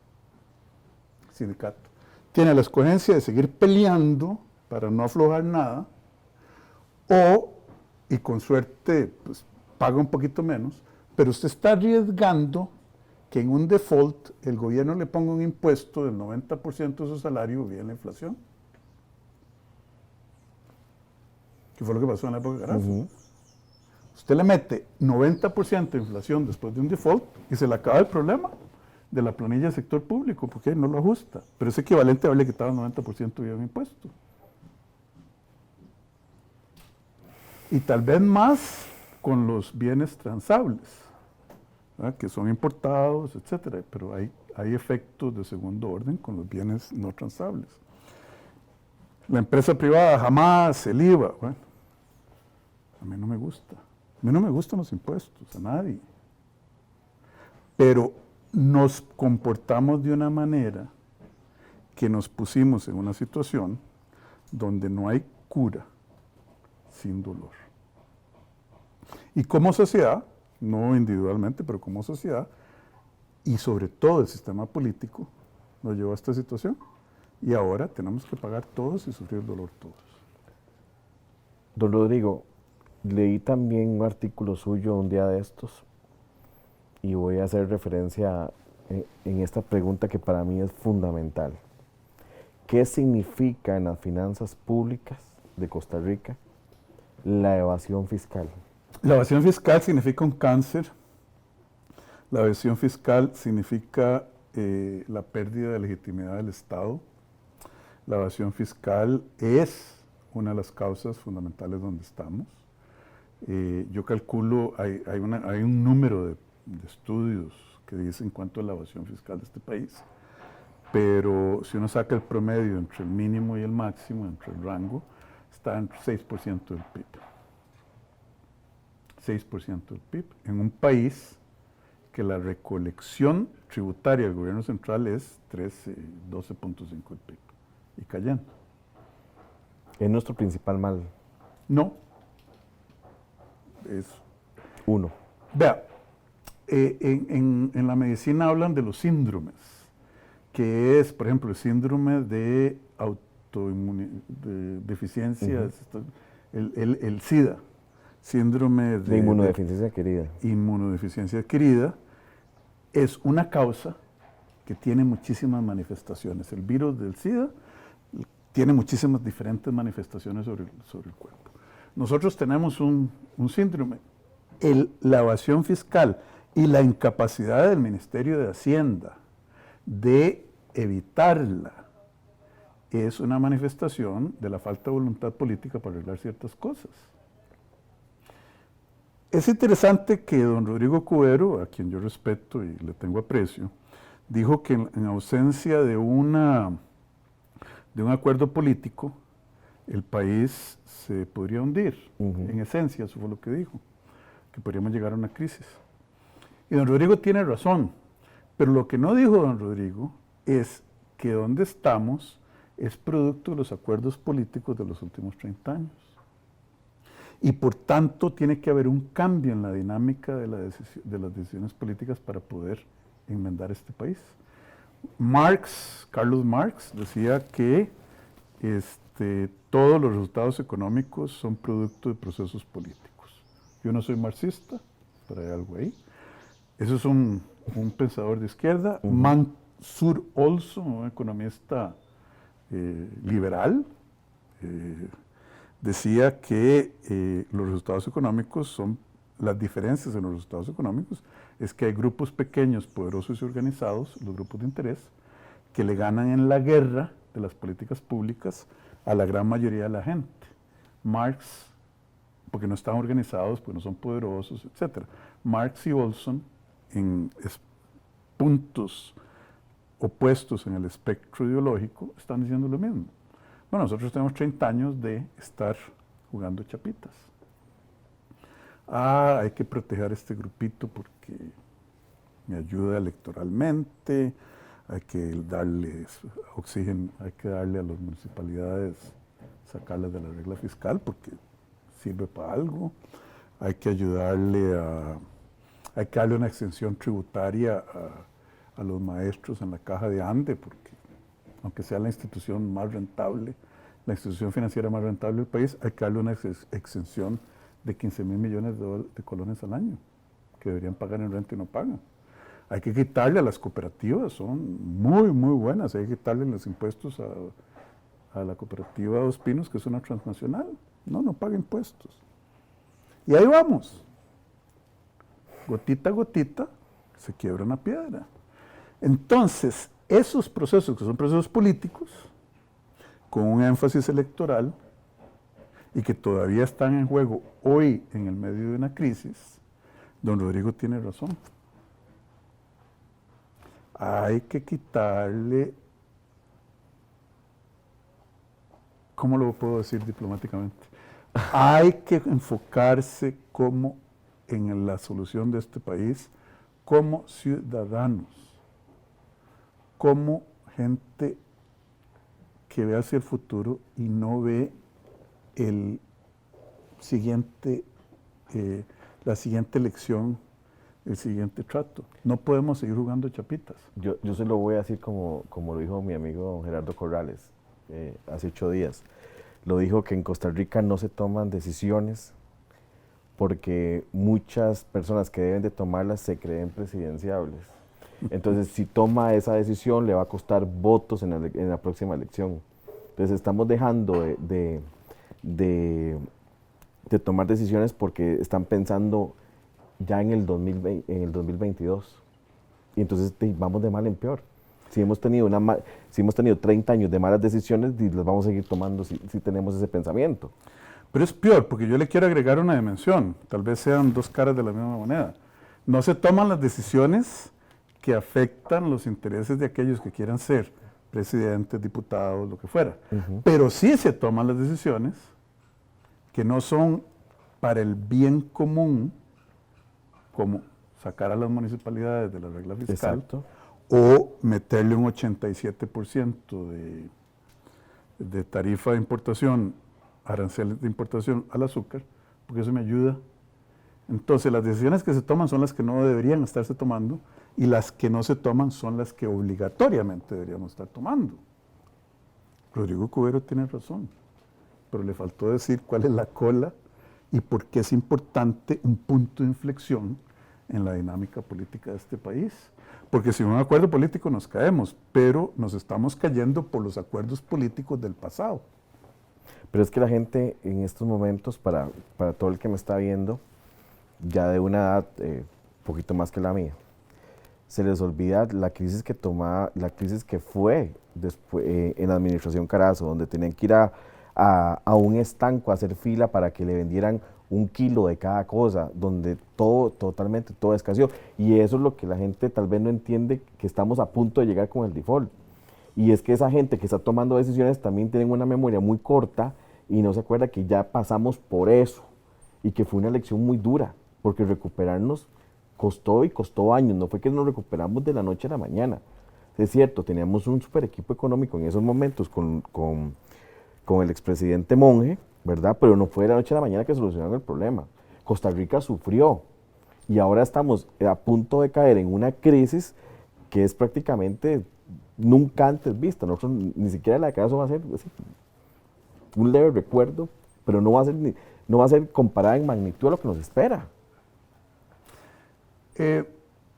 sindicato, tiene la escogencia de seguir peleando para no aflojar nada, o, y con suerte, pues paga un poquito menos, pero usted está arriesgando que en un default el gobierno le ponga un impuesto del 90% de su salario vía la inflación. ¿Qué fue lo que pasó en la época de Carazo? Usted le mete 90% de inflación después de un default y se le acaba el problema de la planilla del sector público, porque no lo ajusta. Pero es equivalente a haberle quitado el 90% vía un impuesto. Y tal vez más con los bienes transables, ¿verdad? Que son importados, etcétera, pero hay efectos de segundo orden con los bienes no transables. La empresa privada jamás, el IVA, bueno, a mí no me gusta. A mí no me gustan los impuestos, a nadie. Pero nos comportamos de una manera que nos pusimos en una situación donde no hay cura sin dolor. Y como sociedad, no individualmente, pero como sociedad, y sobre todo el sistema político, nos llevó a esta situación. Y ahora tenemos que pagar todos y sufrir el dolor todos. Don Rodrigo, leí también un artículo suyo un día de estos y voy a hacer referencia en esta pregunta que para mí es fundamental. ¿Qué significa en las finanzas públicas de Costa Rica la evasión fiscal? La evasión fiscal significa un cáncer. La evasión fiscal significa la pérdida de legitimidad del Estado. La evasión fiscal es una de las causas fundamentales donde estamos. Yo calculo, hay un número de estudios que dicen cuánto es la evasión fiscal de este país, pero si uno saca el promedio entre el mínimo y el máximo, entre el rango, está en 6% del PIB. 6% del PIB, en un país que la recolección tributaria del gobierno central es 12.5 del PIB, y cayendo. ¿Es nuestro principal mal? No. Es uno. Vea, en la medicina hablan de los síndromes, que es, por ejemplo, el síndrome de deficiencias, el SIDA, síndrome de inmunodeficiencia adquirida. Inmunodeficiencia adquirida es una causa que tiene muchísimas manifestaciones. El virus del SIDA tiene muchísimas diferentes manifestaciones sobre el cuerpo. Nosotros tenemos un síndrome. La evasión fiscal y la incapacidad del Ministerio de Hacienda de evitarla es una manifestación de la falta de voluntad política para arreglar ciertas cosas. Es interesante que don Rodrigo Cubero, a quien yo respeto y le tengo aprecio, dijo que en ausencia de un acuerdo político, el país se podría hundir. En esencia, eso fue lo que dijo, que podríamos llegar a una crisis. Y don Rodrigo tiene razón, pero lo que no dijo don Rodrigo es que donde estamos es producto de los acuerdos políticos de los últimos 30 años. Y por tanto tiene que haber un cambio en la dinámica de las decisiones políticas para poder enmendar este país. Carlos Marx decía que todos los resultados económicos son producto de procesos políticos. Yo no soy marxista, pero hay algo ahí. Eso es un pensador de izquierda. Mansur Olson, un economista liberal, decía que los resultados económicos son, las diferencias en los resultados económicos es que hay grupos pequeños, poderosos y organizados, los grupos de interés, que le ganan en la guerra de las políticas públicas a la gran mayoría de la gente. Marx, porque no están organizados, porque no son poderosos, etc. Marx y Olson, en puntos opuestos en el espectro ideológico, están diciendo lo mismo. Bueno, nosotros tenemos 30 años de estar jugando chapitas. Hay que proteger a este grupito porque me ayuda electoralmente, hay que darles oxígeno, hay que darle a las municipalidades, sacarlas de la regla fiscal porque sirve para algo, hay que ayudarle hay que darle una exención tributaria a los maestros en la caja de Ande, porque aunque sea la institución más rentable, la institución financiera más rentable del país, hay que darle una exención de 15.000 millones de colones al año, que deberían pagar en renta y no pagan. Hay que quitarle a las cooperativas, son muy, muy buenas, hay que quitarle los impuestos a la cooperativa Dos Pinos, que es una transnacional, no paga impuestos. Y ahí vamos, gotita a gotita, se quiebra una piedra. Entonces, esos procesos, que son procesos políticos, con un énfasis electoral, y que todavía están en juego hoy en el medio de una crisis, don Rodrigo tiene razón. Hay que quitarle, ¿cómo lo puedo decir diplomáticamente? Hay que enfocarse como en la solución de este país como ciudadanos, como gente que ve hacia el futuro y no ve el siguiente, la siguiente elección, el siguiente trato. No podemos seguir jugando chapitas. Yo se lo voy a decir como lo dijo mi amigo Gerardo Corrales hace 8 días. Lo dijo que en Costa Rica no se toman decisiones porque muchas personas que deben de tomarlas se creen presidenciables. Entonces, si toma esa decisión, le va a costar votos en la próxima elección. Entonces, estamos dejando de tomar decisiones porque están pensando ya en el 2022. Y entonces vamos de mal en peor. Si hemos tenido 30 años de malas decisiones, las vamos a seguir tomando si tenemos ese pensamiento. Pero es peor, porque yo le quiero agregar una dimensión. Tal vez sean dos caras de la misma moneda. No se toman las decisiones que afectan los intereses de aquellos que quieran ser presidentes, diputados, lo que fuera. Pero sí se toman las decisiones que no son para el bien común, como sacar a las municipalidades de la regla fiscal. Exacto. O meterle un 87% de tarifa de importación, aranceles de importación al azúcar, porque eso me ayuda. Entonces, las decisiones que se toman son las que no deberían estarse tomando y las que no se toman son las que obligatoriamente deberíamos estar tomando. Rodrigo Cubero tiene razón, pero le faltó decir cuál es la cola y por qué es importante un punto de inflexión en la dinámica política de este país. Porque sin un acuerdo político nos caemos, pero nos estamos cayendo por los acuerdos políticos del pasado. Pero es que la gente en estos momentos, para todo el que me está viendo, ya de una edad poquito más que la mía, se les olvida la crisis que fue después, en la administración Carazo, donde tenían que ir a un estanco a hacer fila para que le vendieran 1 kilo de cada cosa, donde totalmente todo escaseó. Y eso es lo que la gente tal vez no entiende, que estamos a punto de llegar con el default. Y es que esa gente que está tomando decisiones también tienen una memoria muy corta y no se acuerda que ya pasamos por eso y que fue una elección muy dura, porque recuperarnos costó años, no fue que nos recuperamos de la noche a la mañana. Es cierto, teníamos un super equipo económico en esos momentos con el expresidente Monge, ¿verdad? Pero no fue de la noche a la mañana que solucionaron el problema. Costa Rica sufrió y ahora estamos a punto de caer en una crisis que es prácticamente nunca antes vista. Nosotros ni siquiera la caso va a ser un leve recuerdo, pero no va a ser comparada en magnitud a lo que nos espera.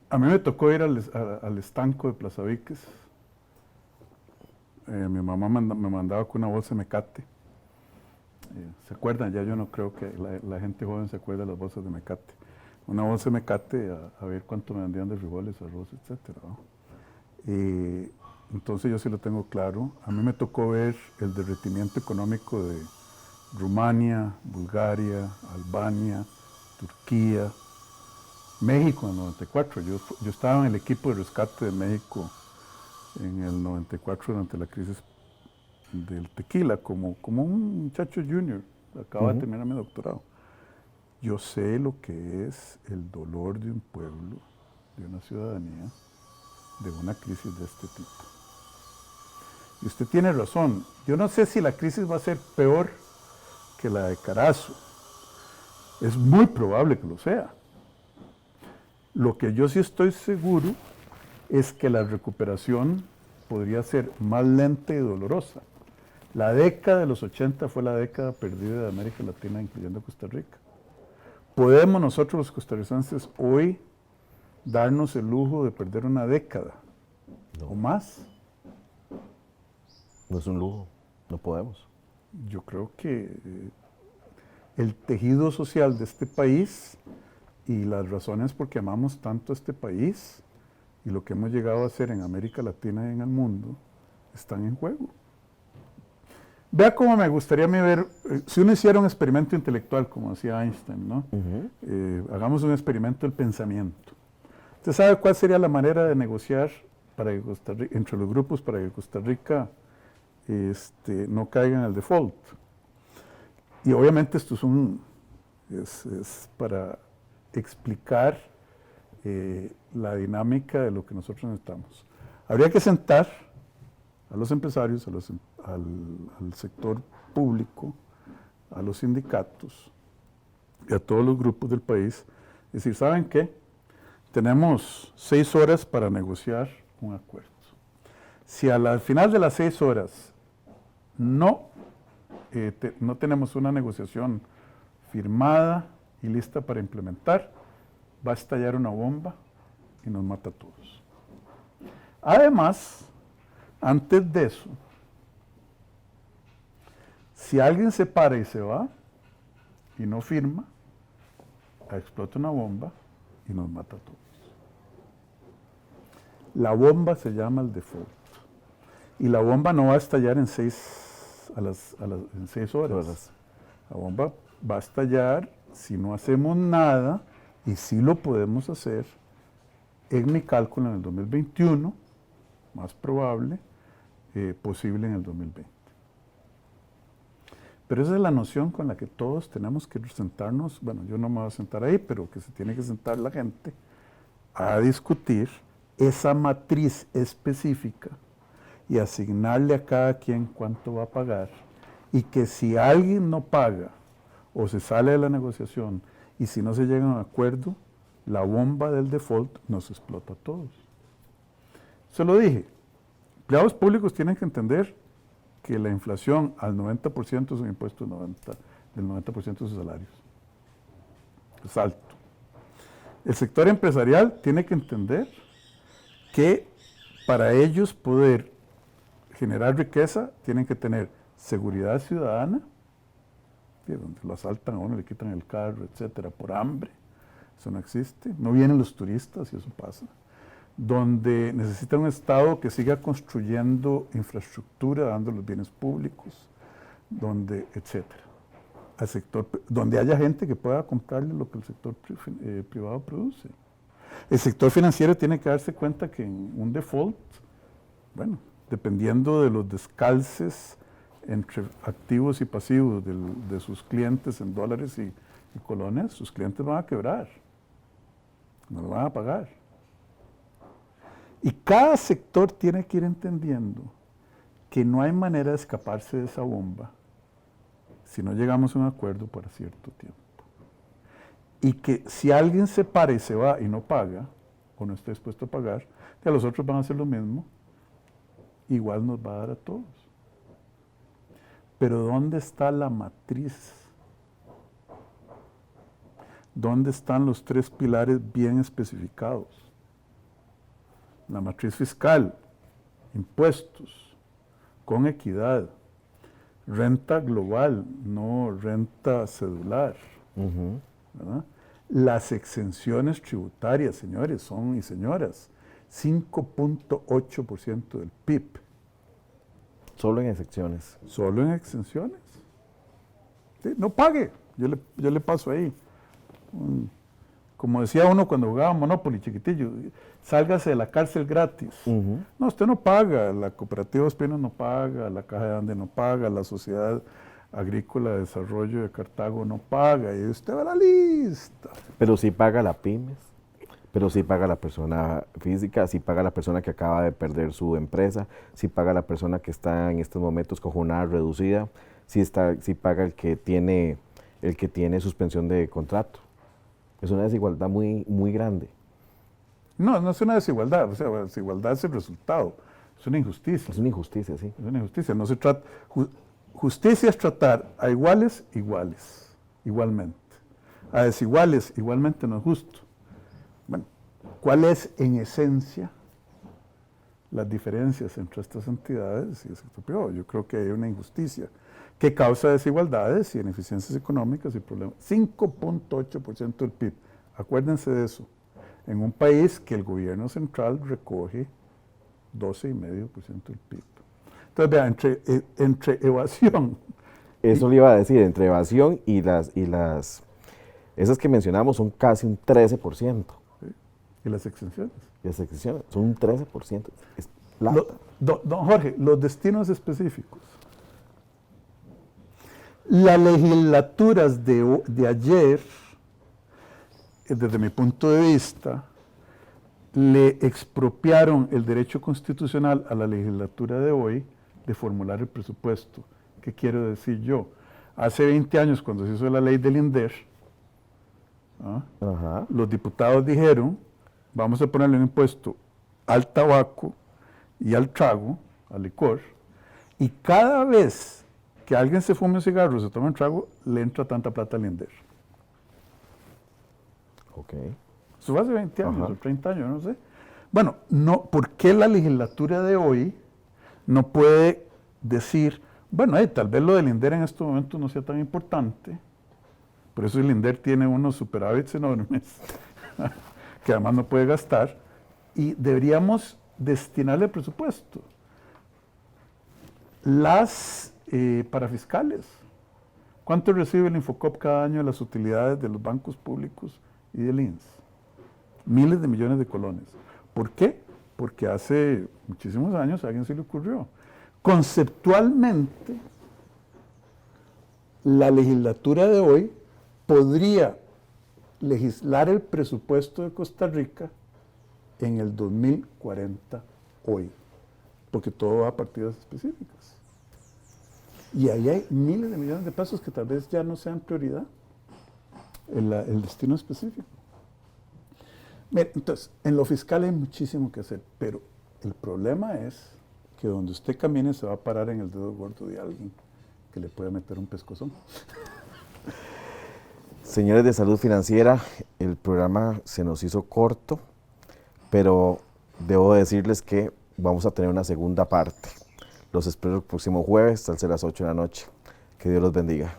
A mí me tocó ir al estanco de Plaza Víquez. Mi mamá me mandaba con una bolsa de mecate. ¿Se acuerdan? Ya yo no creo que la gente joven se acuerde de las bolsas de mecate. Una bolsa de mecate a ver cuánto me vendían de frijoles, arroz, etc. Entonces yo sí lo tengo claro. A mí me tocó ver el derretimiento económico de Rumania, Bulgaria, Albania, Turquía, México en el 94. Yo estaba en el equipo de rescate de México en el 94 durante la crisis del tequila, como un muchacho junior, acaba de terminar mi doctorado. Yo sé lo que es el dolor de un pueblo de una ciudadanía de una crisis de este tipo. Y usted tiene razón. Yo no sé si la crisis va a ser peor que la de Carazo. Es muy probable que lo sea. Lo que yo sí estoy seguro es que la recuperación podría ser más lenta y dolorosa. La década de los 80 fue la década perdida de América Latina, incluyendo Costa Rica. ¿Podemos nosotros los costarricenses hoy darnos el lujo de perder una década o más? No es un lujo, no podemos. Yo creo que el tejido social de este país y las razones por que amamos tanto a este país y lo que hemos llegado a hacer en América Latina y en el mundo están en juego. Vea cómo me gustaría a mí ver, si uno hiciera un experimento intelectual, como decía Einstein, ¿no? Hagamos un experimento del pensamiento. ¿Usted sabe cuál sería la manera de negociar para que Costa Rica, entre los grupos para que Costa Rica no caiga en el default? Y obviamente esto es para explicar la dinámica de lo que nosotros necesitamos. Habría que sentar a los empresarios, al sector público, a los sindicatos y a todos los grupos del país, es decir, ¿saben qué? Tenemos 6 horas para negociar un acuerdo. Si al final de las 6 horas no tenemos una negociación firmada y lista para implementar, va a estallar una bomba y nos mata a todos. Además, antes de eso, si alguien se para y se va y no firma, explota una bomba y nos mata a todos. La bomba se llama el default. Y la bomba no va a estallar en 6 horas. La bomba va a estallar si no hacemos nada, y sí lo podemos hacer, en mi cálculo, en el 2021, más probable, posible en el 2020. Pero esa es la noción con la que todos tenemos que sentarnos, bueno, yo no me voy a sentar ahí, pero que se tiene que sentar la gente a discutir esa matriz específica y asignarle a cada quien cuánto va a pagar, y que si alguien no paga o se sale de la negociación y si no se llega a un acuerdo, la bomba del default nos explota a todos. Se lo dije, empleados públicos tienen que entender que la inflación al 90% es un impuesto del 90% de sus salarios. Es alto. El sector empresarial tiene que entender que para ellos poder generar riqueza tienen que tener seguridad ciudadana, donde lo asaltan a uno, le quitan el carro, etcétera, por hambre. Eso no existe. No vienen los turistas y eso pasa. Donde necesita un Estado que siga construyendo infraestructura, dando los bienes públicos, etcétera. Al sector, donde haya gente que pueda comprarle lo que el sector privado produce. El sector financiero tiene que darse cuenta que en un default, bueno, dependiendo de los descalces entre activos y pasivos de sus clientes en dólares y colones, sus clientes van a quebrar, no lo van a pagar. Y cada sector tiene que ir entendiendo que no hay manera de escaparse de esa bomba si no llegamos a un acuerdo para cierto tiempo. Y que si alguien se para y se va y no paga, o no está dispuesto a pagar, ya los otros van a hacer lo mismo, igual nos va a dar a todos. Pero ¿dónde está la matriz? ¿Dónde están los 3 pilares bien especificados? La matriz fiscal, impuestos, con equidad, renta global, no renta cedular, ¿verdad? Las exenciones tributarias, señores y señoras, 5.8% del PIB. Solo en excepciones. Solo en exenciones. ¿Sí? No pague, yo le paso ahí. Como decía uno cuando jugaba Monopoly, chiquitillo, sálgase de la cárcel gratis. No, usted no paga, la Cooperativa de Ospinos no paga, la Caja de Ande no paga, la Sociedad Agrícola de Desarrollo de Cartago no paga, y usted va a la lista. Pero sí paga la pymes, Pero sí paga la persona física, sí paga la persona que acaba de perder su empresa, sí paga la persona que está en estos momentos con jornada reducida, sí paga el que tiene suspensión de contrato. Es una desigualdad muy, muy grande. No, no es una desigualdad, o sea, la desigualdad es el resultado, es una injusticia. Es una injusticia, sí. Es una injusticia, no se trata, justicia es tratar a iguales, igualmente. A desiguales, igualmente no es justo. Bueno, ¿cuál es en esencia las diferencias entre estas entidades y el sector privado? Yo creo que hay una injusticia que causa desigualdades y ineficiencias económicas y problemas. 5.8% del PIB, acuérdense de eso, en un país que el gobierno central recoge 12,5% del PIB. Entonces, vean, entre evasión. Eso le iba a decir, entre evasión y esas que mencionamos son casi un 13%. ¿Sí? Y las exenciones. Y las exenciones son un 13%. Es plata. Don Jorge, los destinos específicos. Las legislaturas de ayer, desde mi punto de vista, le expropiaron el derecho constitucional a la legislatura de hoy de formular el presupuesto. ¿Qué quiero decir yo? Hace 20 años, cuando se hizo la ley del INDER, los diputados dijeron, vamos a ponerle un impuesto al tabaco y al trago, al licor, y cada vez que alguien se fume un cigarro o se toma un trago, le entra tanta plata al INDER. Ok. Eso fue hace 20 años o 30 años, no sé. Bueno, no, ¿por qué la legislatura de hoy no puede decir, bueno, tal vez lo del INDER en estos momentos no sea tan importante, por eso el INDER tiene unos superávits enormes, que además no puede gastar, y deberíamos destinarle el presupuesto? Las parafiscales. ¿Cuánto recibe el Infocop cada año de las utilidades de los bancos públicos y del INS? Miles de millones de colones. ¿Por qué? Porque hace muchísimos años a alguien se le ocurrió. Conceptualmente, la legislatura de hoy podría legislar el presupuesto de Costa Rica en el 2040 hoy, porque todo va a partidas específicas. Y ahí hay miles de millones de pesos que tal vez ya no sean prioridad, el destino específico. Mire, entonces, en lo fiscal hay muchísimo que hacer, pero el problema es que donde usted camine se va a parar en el dedo gordo de alguien que le puede meter un pescozón. Señores de Salud Financiera, el programa se nos hizo corto, pero debo decirles que vamos a tener una segunda parte. Los espero el próximo jueves, al ser las 8 de la noche. Que Dios los bendiga.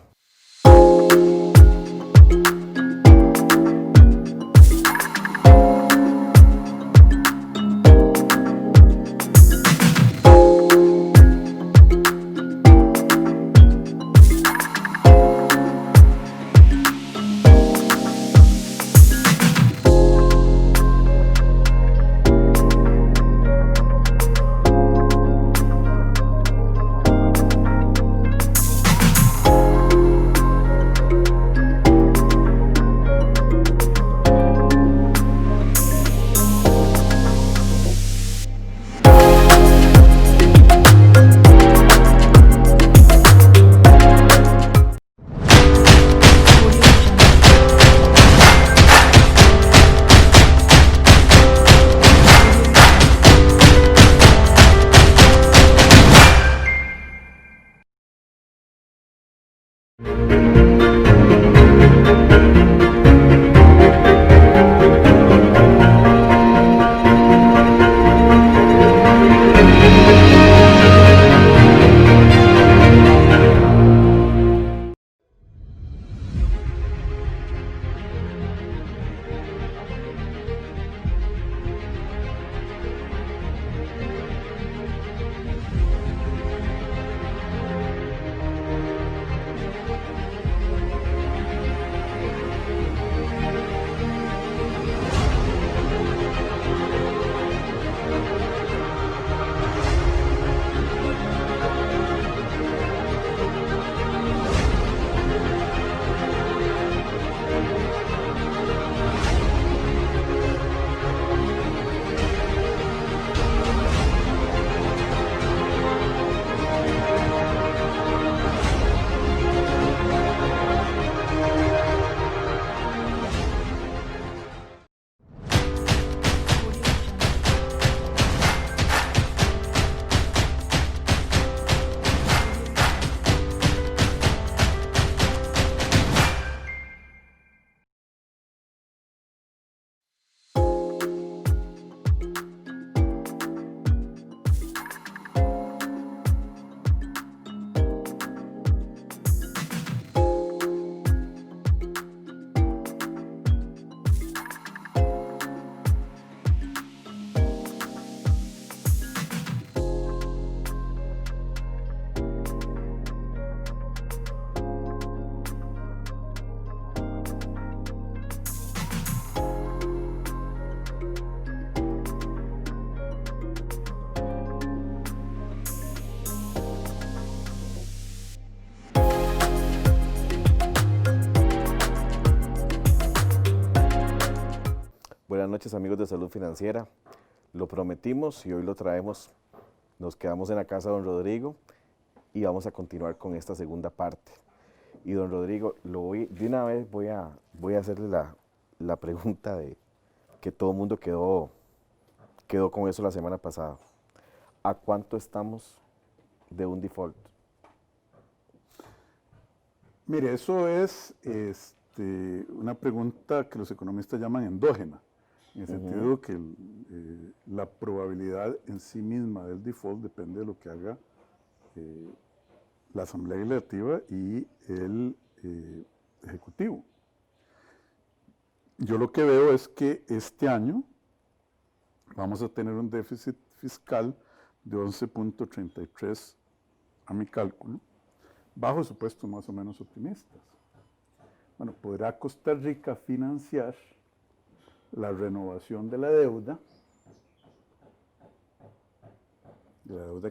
Buenas noches amigos de Salud Financiera. Lo prometimos y hoy lo traemos. Nos quedamos en la casa de don Rodrigo y vamos a continuar con esta segunda parte. Y don Rodrigo, de una vez voy a hacerle la pregunta de que todo el mundo quedó con eso la semana pasada. ¿A cuánto estamos de un default? Mire, eso es una pregunta que los economistas llaman endógena, en el sentido que la probabilidad en sí misma del default depende de lo que haga la Asamblea Legislativa y el Ejecutivo. Yo lo que veo es que este año vamos a tener un déficit fiscal de 11.33 a mi cálculo, bajo supuestos más o menos optimistas. Bueno, ¿podrá Costa Rica financiar la renovación de la deuda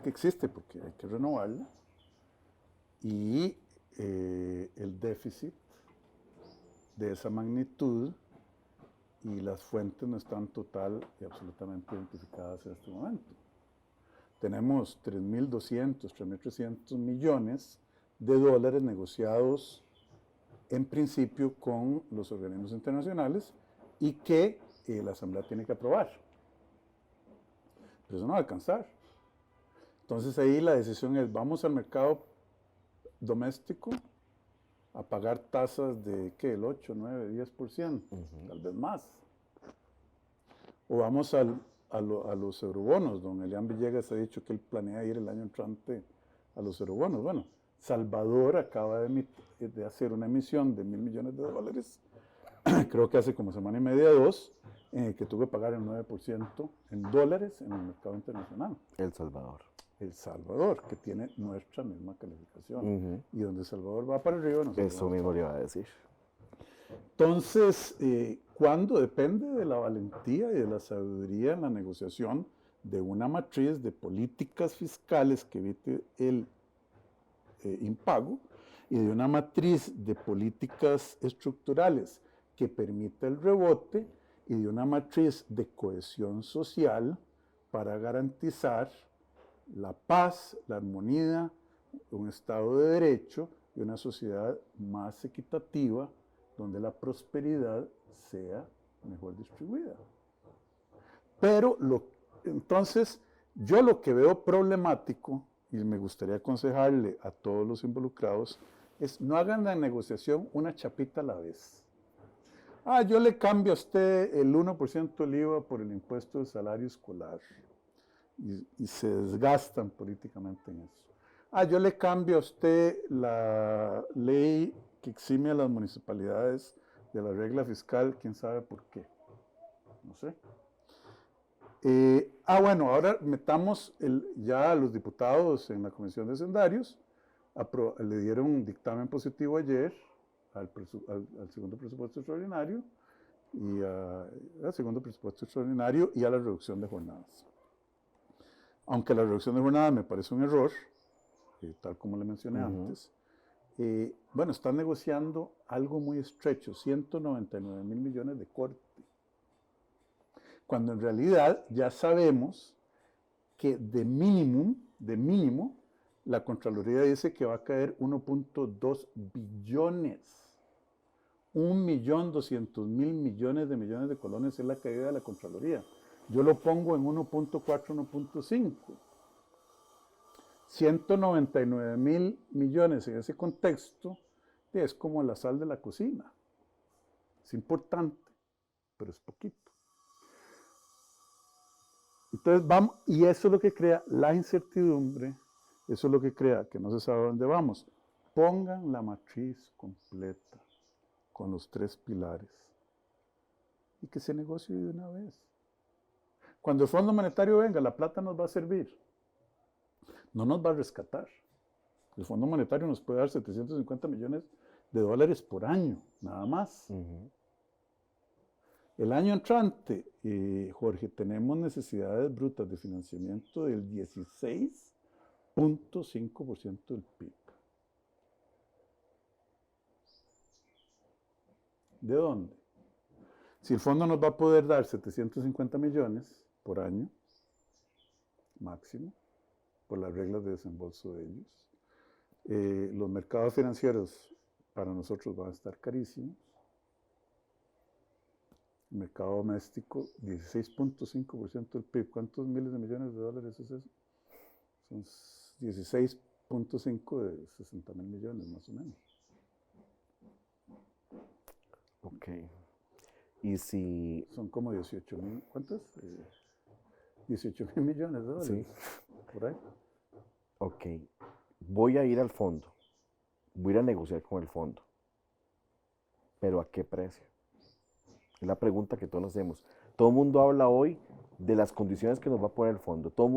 que existe, porque hay que renovarla, y el déficit de esa magnitud, y las fuentes no están total y absolutamente identificadas en este momento? Tenemos 3.200, 3.300 millones de dólares negociados en principio con los organismos internacionales y que la Asamblea tiene que aprobar. Pero eso no va a alcanzar. Entonces ahí la decisión es, vamos al mercado doméstico a pagar tasas de, ¿qué? El 8, 9, 10%, tal vez más. O vamos a los eurobonos. Don Elian Villegas ha dicho que él planea ir el año entrante a los eurobonos. Bueno, Salvador acaba de hacer una emisión de $1.000 millones, creo que hace como semana y media, 2, que tuvo que pagar el 9% en dólares en el mercado internacional. El Salvador. El Salvador, que tiene nuestra misma calificación. Y donde El Salvador va para arriba, nosotros eso mismo le iba a decir. Entonces, ¿cuándo? Depende de la valentía y de la sabiduría en la negociación de una matriz de políticas fiscales que evite el impago y de una matriz de políticas estructurales que permita el rebote y de una matriz de cohesión social para garantizar la paz, la armonía, un Estado de Derecho y una sociedad más equitativa donde la prosperidad sea mejor distribuida. Pero entonces yo lo que veo problemático, y me gustaría aconsejarle a todos los involucrados, es no hagan la negociación una chapita a la vez. Yo le cambio a usted el 1% del IVA por el impuesto del salario escolar. Y se desgastan políticamente en eso. Yo le cambio a usted la ley que exime a las municipalidades de la regla fiscal, quién sabe por qué. No sé. Bueno, ahora metamos ya a los diputados en la Comisión de Hacendarios, le dieron un dictamen positivo ayer al segundo presupuesto extraordinario y al segundo presupuesto extraordinario y a la reducción de jornadas. Aunque la reducción de jornadas me parece un error, tal como le mencioné antes, bueno, están negociando algo muy estrecho, 199 mil millones de corte. Cuando en realidad ya sabemos que de mínimo, la Contraloría dice que va a caer 1.2 billones. 1.200.000 millones de colones es la caída de la Contraloría. Yo lo pongo en 1.4, 1.5. 199 mil millones en ese contexto es como la sal de la cocina. Es importante, pero es poquito. Entonces vamos, y eso es lo que crea la incertidumbre, eso es lo que crea que no se sabe a dónde vamos. Pongan la matriz completa con los 3 pilares y que se negocie de una vez. Cuando el Fondo Monetario venga, la plata nos va a servir. No nos va a rescatar. El Fondo Monetario nos puede dar 750 millones de dólares por año, nada más. El año entrante, Jorge, tenemos necesidades brutas de financiamiento del 16.5% del PIB. ¿De dónde? Si el fondo nos va a poder dar 750 millones por año, máximo, por las reglas de desembolso de ellos, los mercados financieros para nosotros van a estar carísimos. El mercado doméstico, 16.5% del PIB. ¿Cuántos miles de millones de dólares es eso? Son 16.5 de 60.000 millones, más o menos. Ok. Y si... Son como 18.000, ¿cuántos? 18.000 millones de dólares. Sí. Por ahí. Ok. Voy a ir al fondo. Voy a ir a negociar con el fondo. ¿Pero a qué precio? Es la pregunta que todos nos hacemos. Todo el mundo habla hoy de las condiciones que nos va a poner el fondo. Todo el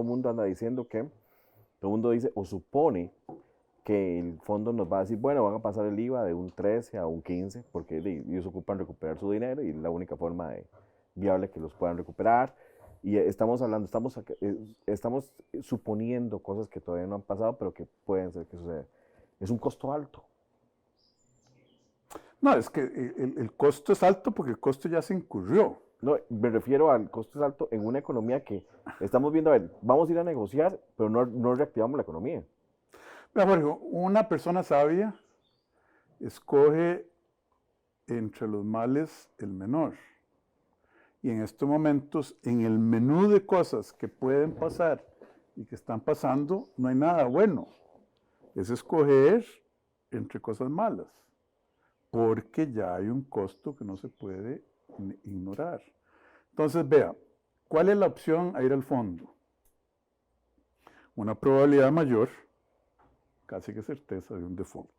mundo anda diciendo que, todo el mundo dice o supone que el fondo nos va a decir, bueno, van a pasar el IVA de un 13 a un 15, porque ellos ocupan recuperar su dinero y es la única forma viable que los puedan recuperar. Y estamos hablando, estamos suponiendo cosas que todavía no han pasado, pero que pueden ser que sucedan. Es un costo alto. No, es que el costo es alto porque el costo ya se incurrió. No, me refiero al costo es alto en una economía que estamos viendo, a ver, vamos a ir a negociar, pero no reactivamos la economía. Mira, Jorge, una persona sabia escoge entre los males el menor. Y en estos momentos, en el menú de cosas que pueden pasar y que están pasando, no hay nada bueno. Es escoger entre cosas malas, porque ya hay un costo que no se puede ignorar. Entonces, vea, ¿cuál es la opción a ir al fondo? Una probabilidad mayor, casi que certeza, de un default.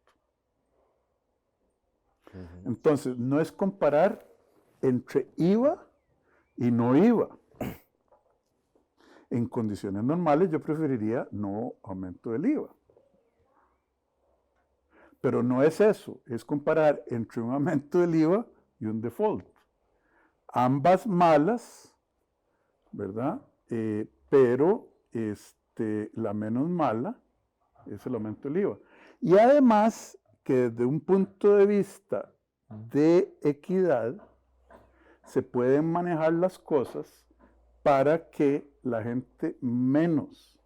Entonces, no es comparar entre IVA y no IVA. En condiciones normales yo preferiría no aumento del IVA. Pero no es eso, es comparar entre un aumento del IVA y un default. Ambas malas, ¿verdad? Pero la menos mala es el aumento del IVA. Y además que desde un punto de vista de equidad, se pueden manejar las cosas para que la gente menos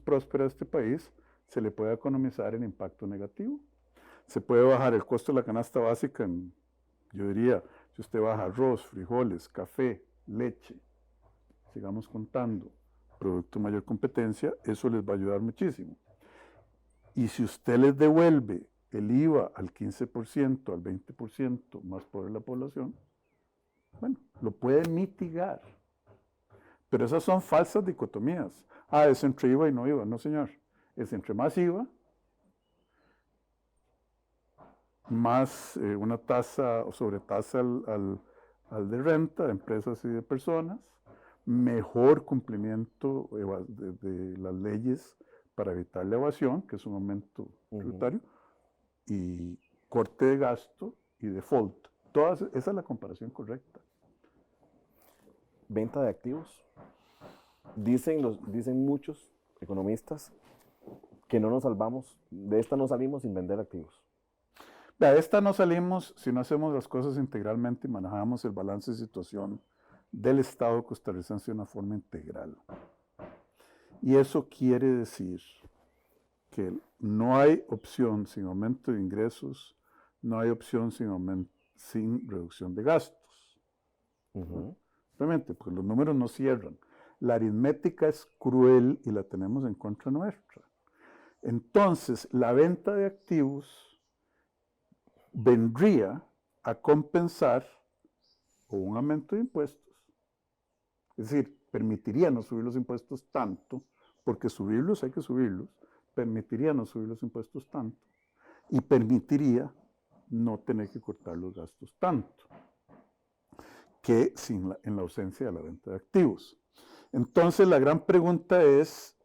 próspera de este país se le pueda economizar el impacto negativo. Se puede bajar el costo de la canasta básica yo diría, si usted baja arroz, frijoles, café, leche, sigamos contando, producto de mayor competencia, eso les va a ayudar muchísimo. Y si usted les devuelve el IVA al 15%, al 20% más pobre la población, bueno, lo puede mitigar. Pero esas son falsas dicotomías. Ah, es entre IVA y no IVA. No, señor. Es entre más IVA, más una tasa o sobretasa al de renta de empresas y de personas, mejor cumplimiento de las leyes para evitar la evasión, que es un aumento tributario, y corte de gasto y default. Esa es la comparación correcta. Venta de activos. Dicen muchos economistas que no nos salvamos, de esta no salimos sin vender activos. De esta no salimos si no hacemos las cosas integralmente y manejamos el balance de situación del Estado costarricense de una forma integral. Y eso quiere decir que no hay opción sin aumento de ingresos, no hay opción sin reducción de gastos. Simplemente, porque los números no cierran. La aritmética es cruel y la tenemos en contra nuestra. Entonces, la venta de activos vendría a compensar un aumento de impuestos. Es decir, permitiría no subir los impuestos tanto, porque subirlos hay que subirlos, permitiría no subir los impuestos tanto y permitiría no tener que cortar los gastos tanto que en la ausencia de la venta de activos. Entonces la gran pregunta es,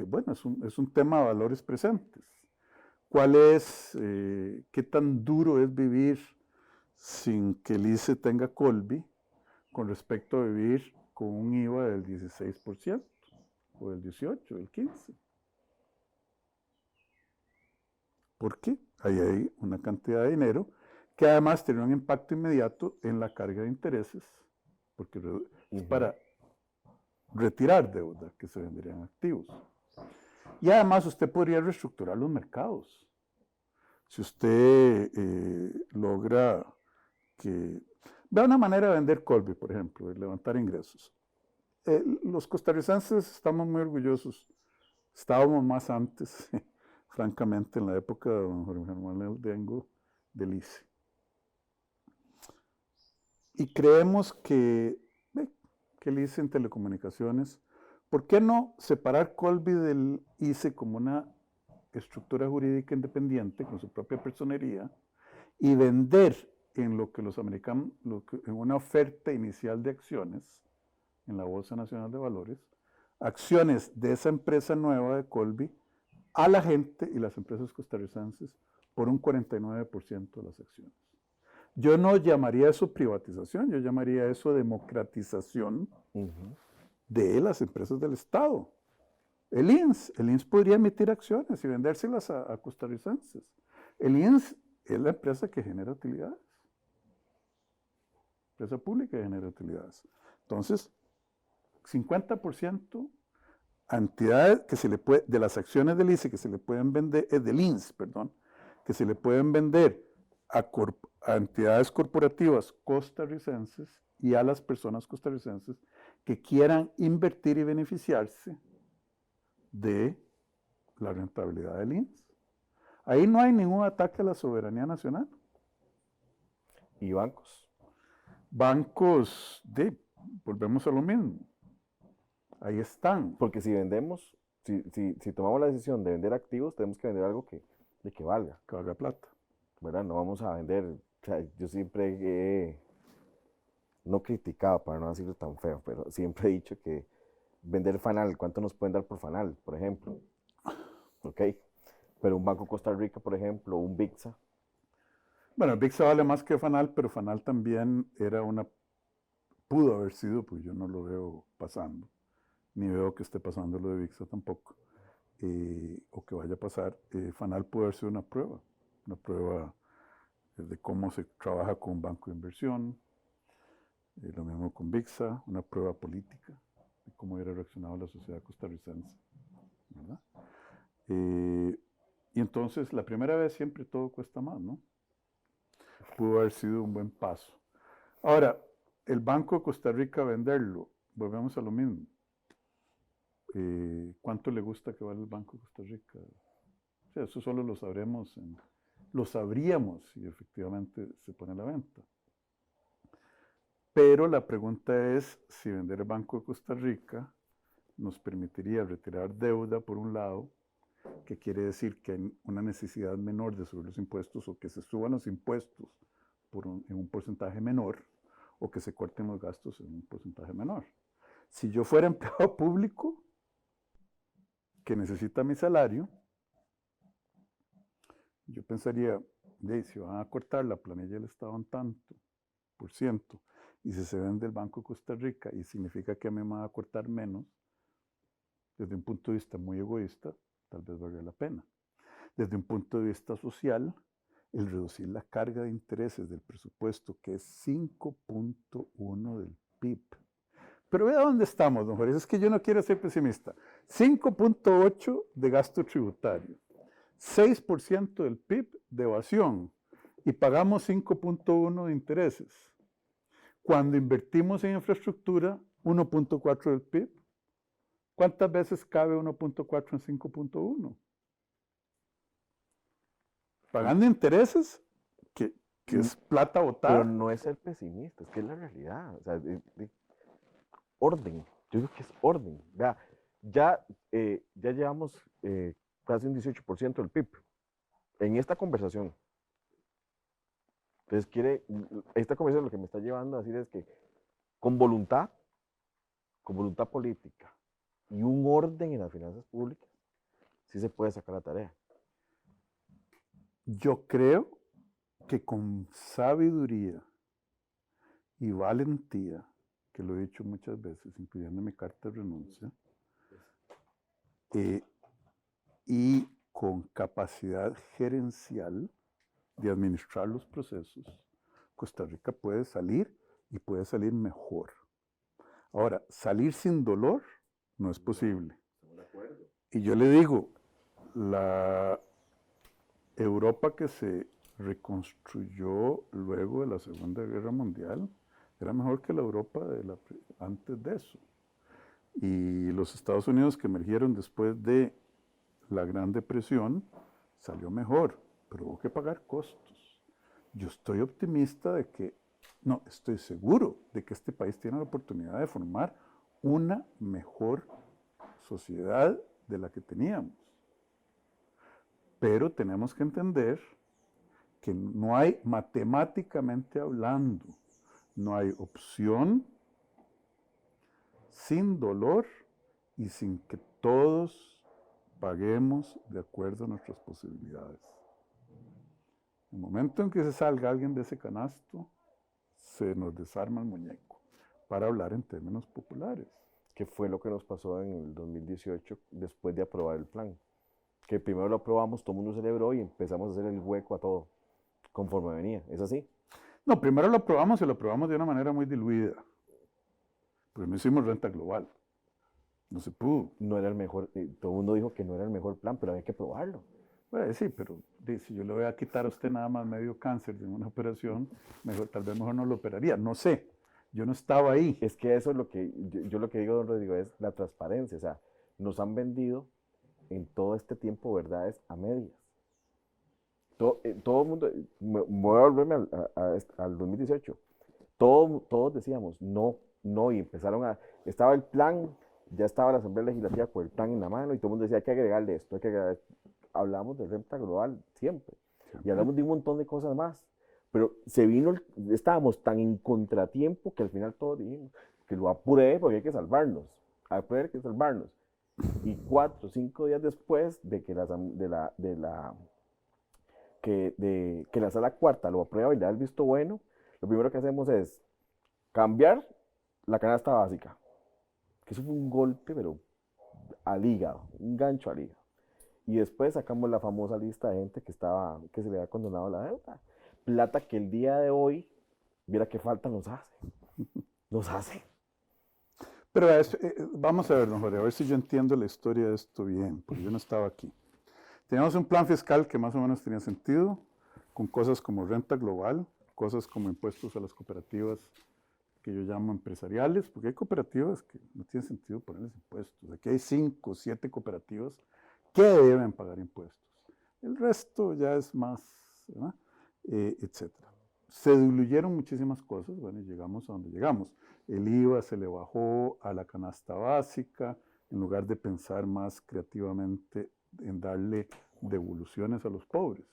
bueno, es un tema de valores presentes. ¿Qué tan duro es vivir sin que el ICE tenga Colby con respecto a vivir con un IVA del 16% o del 18%, del 15%? ¿Por qué? Ahí hay una cantidad de dinero que además tiene un impacto inmediato en la carga de intereses, porque es para retirar deuda que se venderían activos. Y además usted podría reestructurar los mercados. Si usted logra que... Vea una manera de vender Colby, por ejemplo, de levantar ingresos. Los costarricenses estamos muy orgullosos. Estábamos más antes, francamente, en la época de don Jorge Manuel Dengo del ICE. Y creemos que el ICE en telecomunicaciones, ¿por qué no separar Colby del ICE como una estructura jurídica independiente con su propia personería y vender en lo que los americanos, en una oferta inicial de acciones en la Bolsa Nacional de Valores, acciones de esa empresa nueva de Colby a la gente y las empresas costarricenses por un 49% de las acciones? Yo no llamaría eso privatización, yo llamaría eso democratización de las empresas del Estado. El INS podría emitir acciones y vendérselas a costarricenses. El INS es la empresa que genera utilidades. Empresa pública que genera utilidades. Entonces, 50% a entidades que se le puede, de las acciones del ICE que se le pueden vender, del INS, perdón, que se le pueden vender a entidades corporativas costarricenses y a las personas costarricenses que quieran invertir y beneficiarse de la rentabilidad del INS. Ahí no hay ningún ataque a la soberanía nacional. ¿Y bancos? Bancos, volvemos a lo mismo. Ahí están. Porque si vendemos, si tomamos la decisión de vender activos, tenemos que vender algo de que valga. Que valga plata. ¿Verdad? No vamos a vender, o sea, yo siempre he, no criticado, para no decirlo tan feo, pero siempre he dicho que vender fanal, ¿cuánto nos pueden dar por fanal, por ejemplo? ¿Ok? Pero un Banco Costa Rica, por ejemplo, un BICSA. Bueno, el BICSA vale más que Fanal, pero Fanal también pudo haber sido, pues yo no lo veo pasando, ni veo que esté pasando lo de BICSA tampoco, o que vaya a pasar. Fanal pudo haber sido una prueba de cómo se trabaja con un banco de inversión, lo mismo con BICSA, una prueba política de cómo hubiera reaccionado la sociedad costarricense, ¿verdad? Y entonces, la primera vez siempre todo cuesta más, ¿no? Pudo haber sido un buen paso. Ahora, el Banco de Costa Rica venderlo, volvemos a lo mismo. ¿Cuánto le gusta que vale el Banco de Costa Rica? O sea, eso solo lo sabríamos si efectivamente se pone a la venta. Pero la pregunta es si vender el Banco de Costa Rica nos permitiría retirar deuda por un lado, que quiere decir que hay una necesidad menor de subir los impuestos o que se suban los impuestos en un porcentaje menor o que se corten los gastos en un porcentaje menor. Si yo fuera empleado público que necesita mi salario, yo pensaría, si van a cortar la planilla del Estado en tanto por ciento y si se vende el Banco de Costa Rica y significa que a mí me van a cortar menos, desde un punto de vista muy egoísta, tal vez valga la pena. Desde un punto de vista social, el reducir la carga de intereses del presupuesto, que es 5.1 del PIB. Pero vea dónde estamos, don Jorge, es que yo no quiero ser pesimista. 5.8 de gasto tributario, 6% del PIB de evasión y pagamos 5.1 de intereses. Cuando invertimos en infraestructura, 1.4 del PIB. ¿Cuántas veces cabe 1.4 en 5.1? Pagando intereses, que es plata botada. Pero no es ser pesimista, es que es la realidad. O sea, orden. Yo digo que es orden. Vea, ya llevamos casi un 18% del PIB en esta conversación. Entonces, esta conversación lo que me está llevando a decir es que con voluntad política y un orden en las finanzas públicas, sí se puede sacar la tarea. Yo creo que con sabiduría y valentía, que lo he dicho muchas veces, incluyendo mi carta de renuncia, y con capacidad gerencial, de administrar los procesos, Costa Rica puede salir y puede salir mejor. Ahora, salir sin dolor no es posible. Y yo le digo, la Europa que se reconstruyó luego de la Segunda Guerra Mundial era mejor que la Europa antes de eso. Y los Estados Unidos que emergieron después de la Gran Depresión salió mejor, pero hubo que pagar costos. Yo estoy optimista de que, no, estoy seguro de que este país tiene la oportunidad de formar una mejor sociedad de la que teníamos. Pero tenemos que entender que no hay, matemáticamente hablando, no hay opción sin dolor y sin que todos paguemos de acuerdo a nuestras posibilidades. En el momento en que se salga alguien de ese canasto, se nos desarma el muñeco, para hablar en términos populares. ¿Qué fue lo que nos pasó en el 2018 después de aprobar el plan? Que primero lo aprobamos, todo el mundo celebró y empezamos a hacer el hueco a todo, conforme venía. ¿Es así? No, primero lo aprobamos y lo aprobamos de una manera muy diluida. Porque no hicimos renta global. No se pudo. No era el mejor, todo el mundo dijo que no era el mejor plan, pero había que probarlo. Pues sí, pero si yo le voy a quitar a usted nada más medio cáncer de una operación, tal vez mejor no lo operaría. No sé, yo no estaba ahí. Es que eso es lo que, yo lo que digo, don Rodrigo, es la transparencia. O sea, nos han vendido en todo este tiempo verdades a medias. Todo el mundo, voy a volverme al 2018, todos decíamos no, no, y estaba el plan, ya estaba la Asamblea Legislativa con el plan en la mano, y todo el mundo decía, hay que agregarle esto, hay que agregarle esto. Hablamos de renta global siempre, y hablamos de un montón de cosas más, pero estábamos tan en contratiempo que al final todos dijimos que lo apuré porque hay que salvarnos, y 4 o 5 días después de que que la sala cuarta lo aprueba y le da el visto bueno, lo primero que hacemos es cambiar la canasta básica. Que eso fue un golpe, pero al hígado, un gancho al hígado. Y después sacamos la famosa lista de gente que se le había condonado la deuda. Plata que el día de hoy, mira qué falta nos hace. Nos hace. Pero vamos a ver, don Jorge, a ver si yo entiendo la historia de esto bien, porque yo no estaba aquí. Teníamos un plan fiscal que más o menos tenía sentido, con cosas como renta global, cosas como impuestos a las cooperativas que yo llamo empresariales, porque hay cooperativas que no tienen sentido ponerles impuestos. Aquí hay 5 o 7 cooperativas que deben pagar impuestos. El resto ya es más, ¿verdad? Etcétera. Se diluyeron muchísimas cosas, bueno, y llegamos a donde llegamos. El IVA se le bajó a la canasta básica, en lugar de pensar más creativamente en darle devoluciones a los pobres.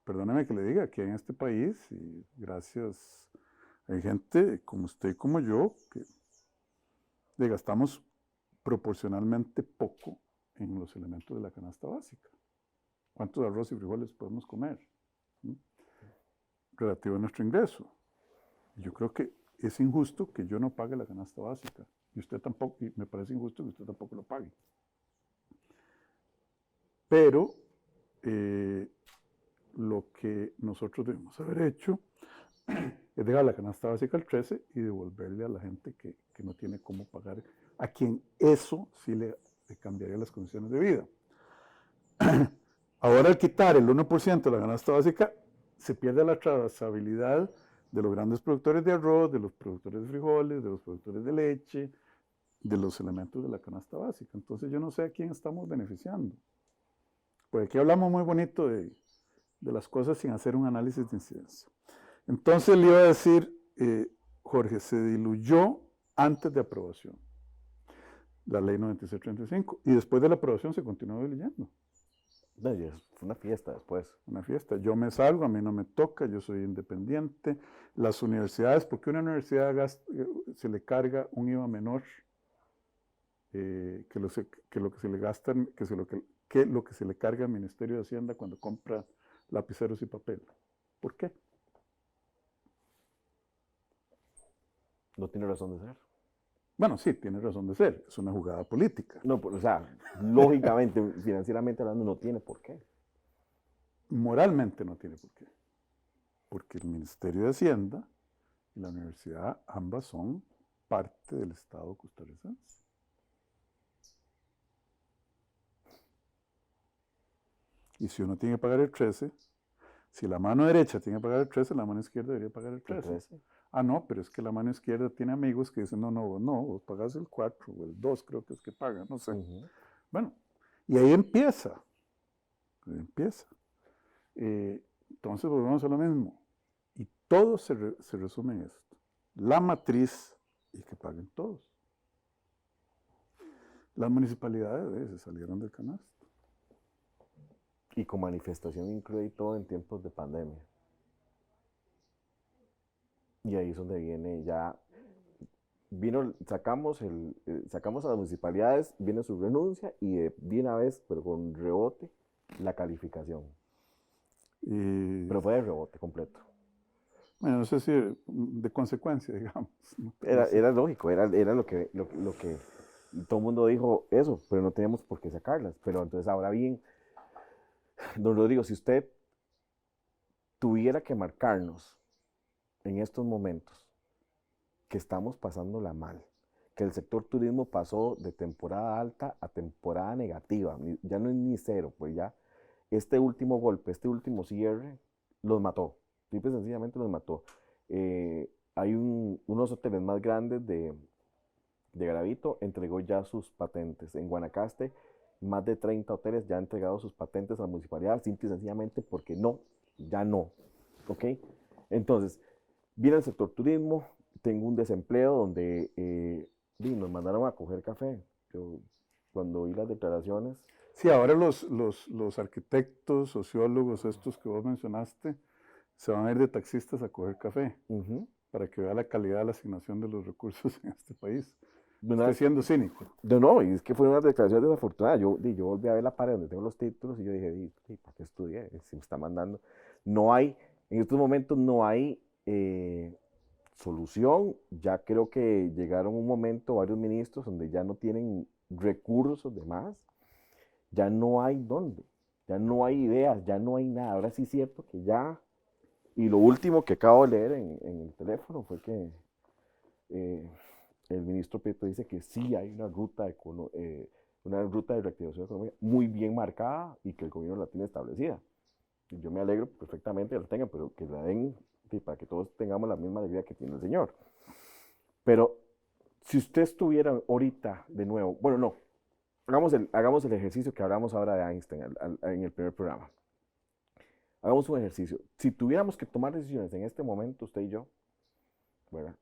Perdóneme que le diga que en este país, y gracias, hay gente como usted y como yo, que le gastamos proporcionalmente poco en los elementos de la canasta básica. ¿Cuántos arroz y frijoles podemos comer? Relativo a nuestro ingreso. Yo creo que es injusto que yo no pague la canasta básica. Y usted tampoco, y me parece injusto que usted tampoco lo pague. Pero lo que nosotros debemos haber hecho es dejar la canasta básica al 13 y devolverle a la gente que no tiene cómo pagar, a quien eso sí le cambiaría las condiciones de vida. Ahora, al quitar el 1% de la canasta básica, se pierde la trazabilidad de los grandes productores de arroz, de los productores de frijoles, de los productores de leche, de los elementos de la canasta básica. Entonces yo no sé a quién estamos beneficiando. Pues aquí hablamos muy bonito de las cosas sin hacer un análisis de incidencia. Entonces le iba a decir, Jorge, se diluyó antes de aprobación la ley 9635 y después de la aprobación se continuó diluyendo. No, fue una fiesta después. Una fiesta. Yo me salgo, a mí no me toca, yo soy independiente. Las universidades, ¿por qué una universidad se le carga un IVA menor que lo que se le gasta, que lo que se le carga al Ministerio de Hacienda cuando compra lapiceros y papel? ¿Por qué? No tiene razón de ser. Bueno, sí, tiene razón de ser. Es una jugada política. No, o sea, lógicamente, financieramente hablando, no tiene por qué. moralmente no tiene por qué. Porque el Ministerio de Hacienda y la universidad, ambas son parte del Estado costarricense. Y si uno tiene que pagar el 13, si la mano derecha tiene que pagar el 13, la mano izquierda debería pagar el 13. ¿El 13? Ah, no, pero es que la mano izquierda tiene amigos que dicen, vos pagás el 4 o el 2, creo que es que pagan, no sé. Bueno, y ahí empieza. Entonces volvemos a lo mismo. Y todo se resume en esto. La matriz y que paguen todos. Las municipalidades se salieron del canasto. Y con manifestación incluida y todo en tiempos de pandemia. Y ahí es donde viene ya, sacamos a las municipalidades, viene su renuncia y de una vez, pero con rebote, la calificación. Pero fue de rebote completo. Bueno, no sé si de consecuencia, digamos. ¿No? Era lógico, era lo que todo el mundo dijo eso, pero no teníamos por qué sacarlas. Pero entonces ahora bien, don Rodrigo, si usted tuviera que marcarnos en estos momentos que estamos pasándola mal, que el sector turismo pasó de temporada alta a temporada negativa, ya no es ni cero, pues ya este último golpe, este último cierre, los mató, simple y sencillamente los mató. Hay unos hoteles más grandes de Garavito, entregó ya sus patentes. En Guanacaste, más de 30 hoteles ya han entregado sus patentes a la municipalidad, simple y sencillamente porque ya no, ¿ok? Entonces, viene el sector turismo, tengo un desempleo donde nos mandaron a coger café. Yo, cuando oí las declaraciones... Sí, ahora los arquitectos, sociólogos, estos que vos mencionaste, se van a ir de taxistas a coger café para que vea la calidad de la asignación de los recursos en este país. Estoy siendo cínico. No, y es que fueron unas declaraciones desafortunadas. Yo volví a ver la pared donde tengo los títulos y yo dije, ¿para qué estudié? Si me está mandando. No hay, en estos momentos no hay solución. Ya creo que llegaron un momento varios ministros donde ya no tienen recursos de más. Ya no hay dónde. Ya no hay ideas, ya no hay nada. Ahora sí es cierto que ya... Y lo último que acabo de leer en el teléfono fue que el ministro Prieto dice que sí hay una ruta de reactivación económica muy bien marcada y que el gobierno la tiene establecida. Y yo me alegro perfectamente que la tengan, pero que la den para que todos tengamos la misma alegría que tiene el señor. Pero si usted estuviera ahorita de nuevo, bueno, no, hagamos el ejercicio que hablamos ahora de Einstein en el primer programa. Hagamos un ejercicio. Si tuviéramos que tomar decisiones en este momento, usted y yo, ¿verdad?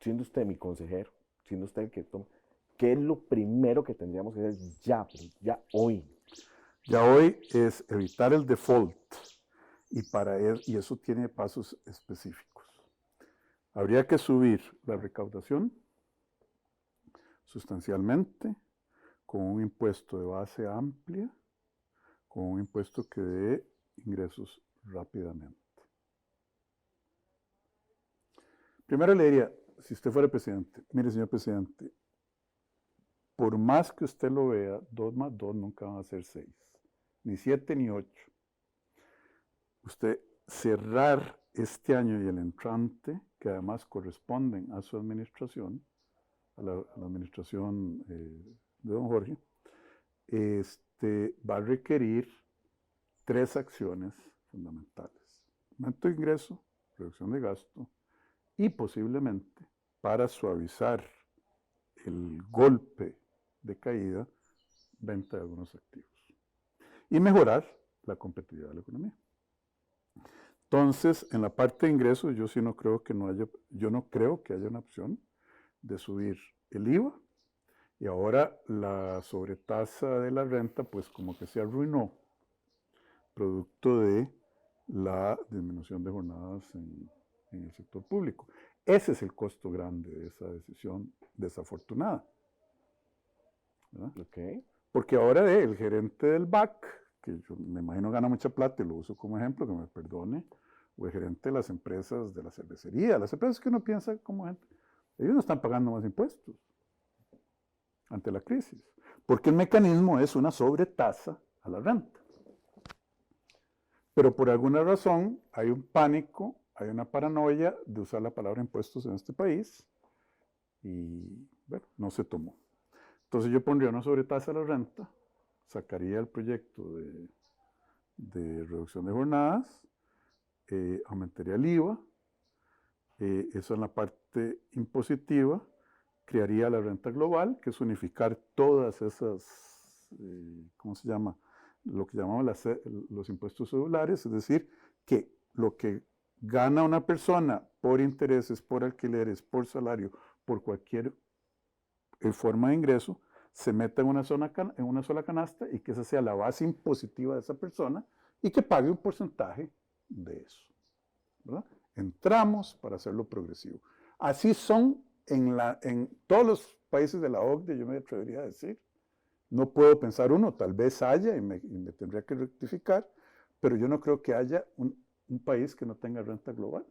Siendo usted mi consejero, siendo usted el que toma, ¿qué es lo primero que tendríamos que hacer ya hoy? Ya hoy es evitar el default y eso tiene pasos específicos. Habría que subir la recaudación sustancialmente con un impuesto de base amplia, con un impuesto que dé ingresos rápidamente. Primero le diría, si usted fuera presidente, mire señor presidente, por más que usted lo vea, 2 más 2 nunca van a ser 6, ni 7 ni 8. Usted cerrar este año y el entrante, que además corresponden a su administración, a la administración de don Jorge, va a requerir 3 acciones fundamentales. Aumento de ingreso, reducción de gasto y posiblemente, para suavizar el golpe de caída, venta de algunos activos. Y mejorar la competitividad de la economía. Entonces, en la parte de ingresos, yo no creo que haya una opción de subir el IVA. Y ahora la sobretasa de la renta, pues como que se arruinó, producto de la disminución de jornadas en el sector público. Ese es el costo grande de esa decisión desafortunada. Okay. Porque ahora el gerente del BAC, que yo me imagino gana mucha plata y lo uso como ejemplo, que me perdone, o el gerente de las empresas de la cervecería, las empresas que uno piensa como gente, ellos no están pagando más impuestos ante la crisis, porque el mecanismo es una sobretasa a la renta. Pero por alguna razón hay un pánico, hay una paranoia de usar la palabra impuestos en este país y, bueno, no se tomó. Entonces yo pondría una sobretasa a la renta, sacaría el proyecto de reducción de jornadas, aumentaría el IVA, eso en la parte impositiva, crearía la renta global, que es unificar todas esas, ¿cómo se llama? Lo que llamamos los impuestos celulares, es decir, que lo que gana una persona por intereses, por alquileres, por salario, por cualquier forma de ingreso, se meta en una sola canasta y que esa sea la base impositiva de esa persona y que pague un porcentaje de eso, ¿verdad? Entramos para hacerlo progresivo. Así son en todos los países de la OCDE, yo me atrevería a decir. No puedo pensar uno, tal vez haya y me tendría que rectificar, pero yo no creo que haya un país que no tenga renta global.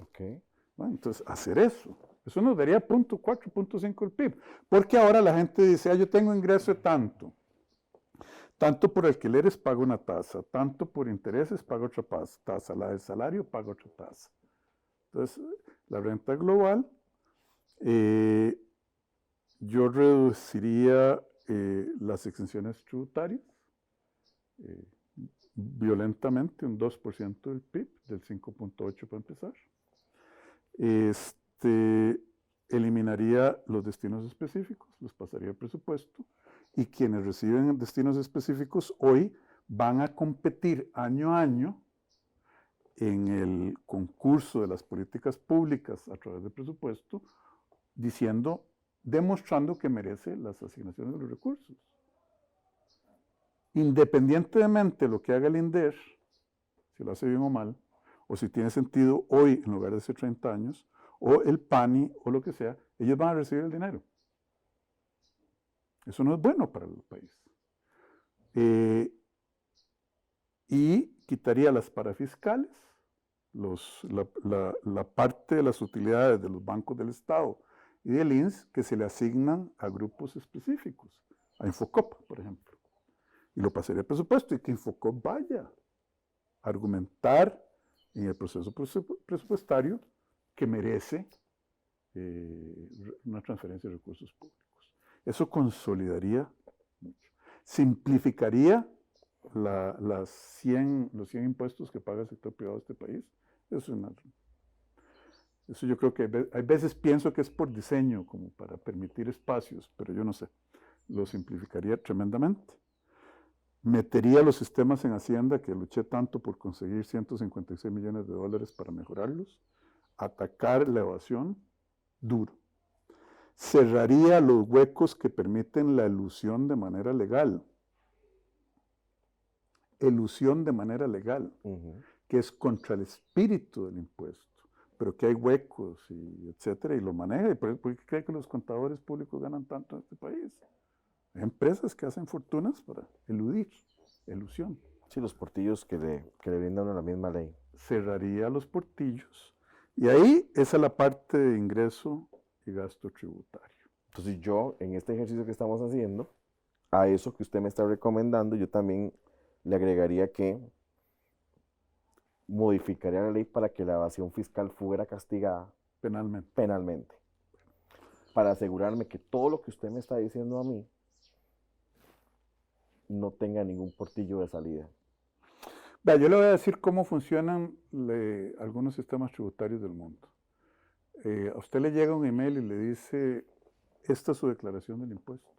Ok. Bueno, entonces, hacer eso nos daría 0.4, 0.5 el PIB. Porque ahora la gente dice, yo tengo ingreso de tanto. Tanto por alquileres pago una tasa, tanto por intereses pago otra tasa, la del salario pago otra tasa. Entonces, la renta global, yo reduciría las exenciones tributarias violentamente, un 2% del PIB, del 5.8 para empezar. Eliminaría los destinos específicos, los pasaría al presupuesto, y quienes reciben destinos específicos hoy van a competir año a año en el concurso de las políticas públicas a través del presupuesto, demostrando que merece las asignaciones de los recursos. Independientemente de lo que haga el INDER, si lo hace bien o mal, o si tiene sentido hoy en lugar de hace 30 años, o el PANI o lo que sea, ellos van a recibir el dinero. Eso no es bueno para el país. Y quitaría las parafiscales, la parte de las utilidades de los bancos del Estado y del INS que se le asignan a grupos específicos, a Infocop, por ejemplo. Y lo pasaría al presupuesto y que Infocop vaya a argumentar en el proceso presupuestario que merece una transferencia de recursos públicos. Eso consolidaría mucho. Simplificaría los 100 impuestos que paga el sector privado de este país. Eso yo creo que hay veces pienso que es por diseño, como para permitir espacios, pero yo no sé. Lo simplificaría tremendamente. Metería los sistemas en Hacienda, que luché tanto por conseguir 156 millones de dólares para mejorarlos. Atacar la evasión, duro. Cerraría los huecos que permiten la elusión de manera legal. Elusión de manera legal, que es contra el espíritu del impuesto, pero que hay huecos, y etcétera, y lo maneja. ¿Por qué cree que los contadores públicos ganan tanto en este país? Hay empresas que hacen fortunas para eludir, elusión. Sí, los portillos que le brindan a la misma ley. Cerraría los portillos. Y ahí esa es la parte de ingreso y gasto tributario. Entonces yo, en este ejercicio que estamos haciendo, a eso que usted me está recomendando, yo también le agregaría que modificaría la ley para que la evasión fiscal fuera castigada penalmente, para asegurarme que todo lo que usted me está diciendo a mí no tenga ningún portillo de salida. Vea, yo le voy a decir cómo funcionan algunos sistemas tributarios del mundo. A usted le llega un email y le dice, esta es su declaración del impuesto.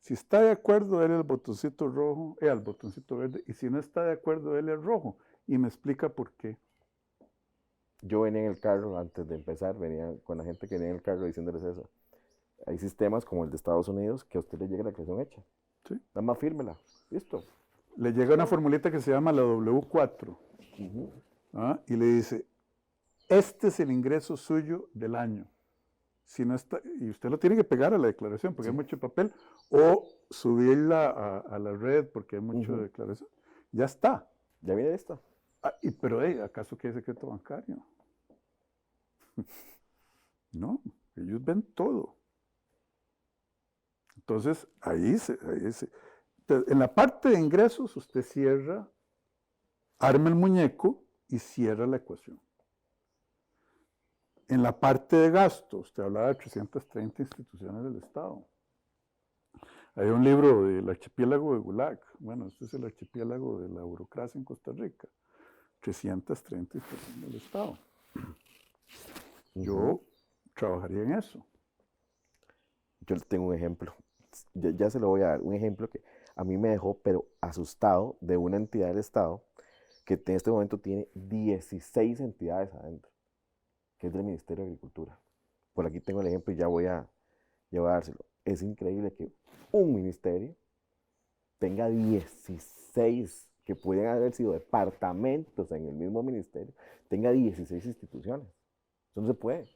Si está de acuerdo, déle al botoncito rojo, al botoncito verde, y si no está de acuerdo, déle al rojo, y me explica por qué. Yo venía en el carro, antes de empezar, venía con la gente que venía en el carro diciéndoles eso. Hay sistemas como el de Estados Unidos que a usted le llega la declaración hecha. ¿Sí? Nada más fírmela, listo. Le llega una formulita que se llama la W4, y le dice, este es el ingreso suyo del año. Si no está, y usted lo tiene que pegar a la declaración porque hay mucho papel, o subirla a la red porque hay mucha declaración. Ya está. Ya viene esto. Pero, ¿acaso qué es secreto bancario? No, ellos ven todo. Entonces, en la parte de ingresos usted cierra arma el muñeco y cierra la ecuación. En la parte de gasto, usted hablaba de 330 instituciones del Estado. Hay un libro del archipiélago de Gulag. Bueno, este es el archipiélago de la burocracia en Costa Rica. 330 instituciones del Estado. Yo trabajaría en eso. Yo le tengo un ejemplo. Ya se lo voy a dar. Un ejemplo que a mí me dejó, pero asustado, de una entidad del Estado que en este momento tiene 16 entidades adentro, que es del Ministerio de Agricultura. Por aquí tengo el ejemplo y ya voy a dárselo. Es increíble que un ministerio tenga 16, que pueden haber sido departamentos en el mismo ministerio, tenga 16 instituciones. Eso no se puede.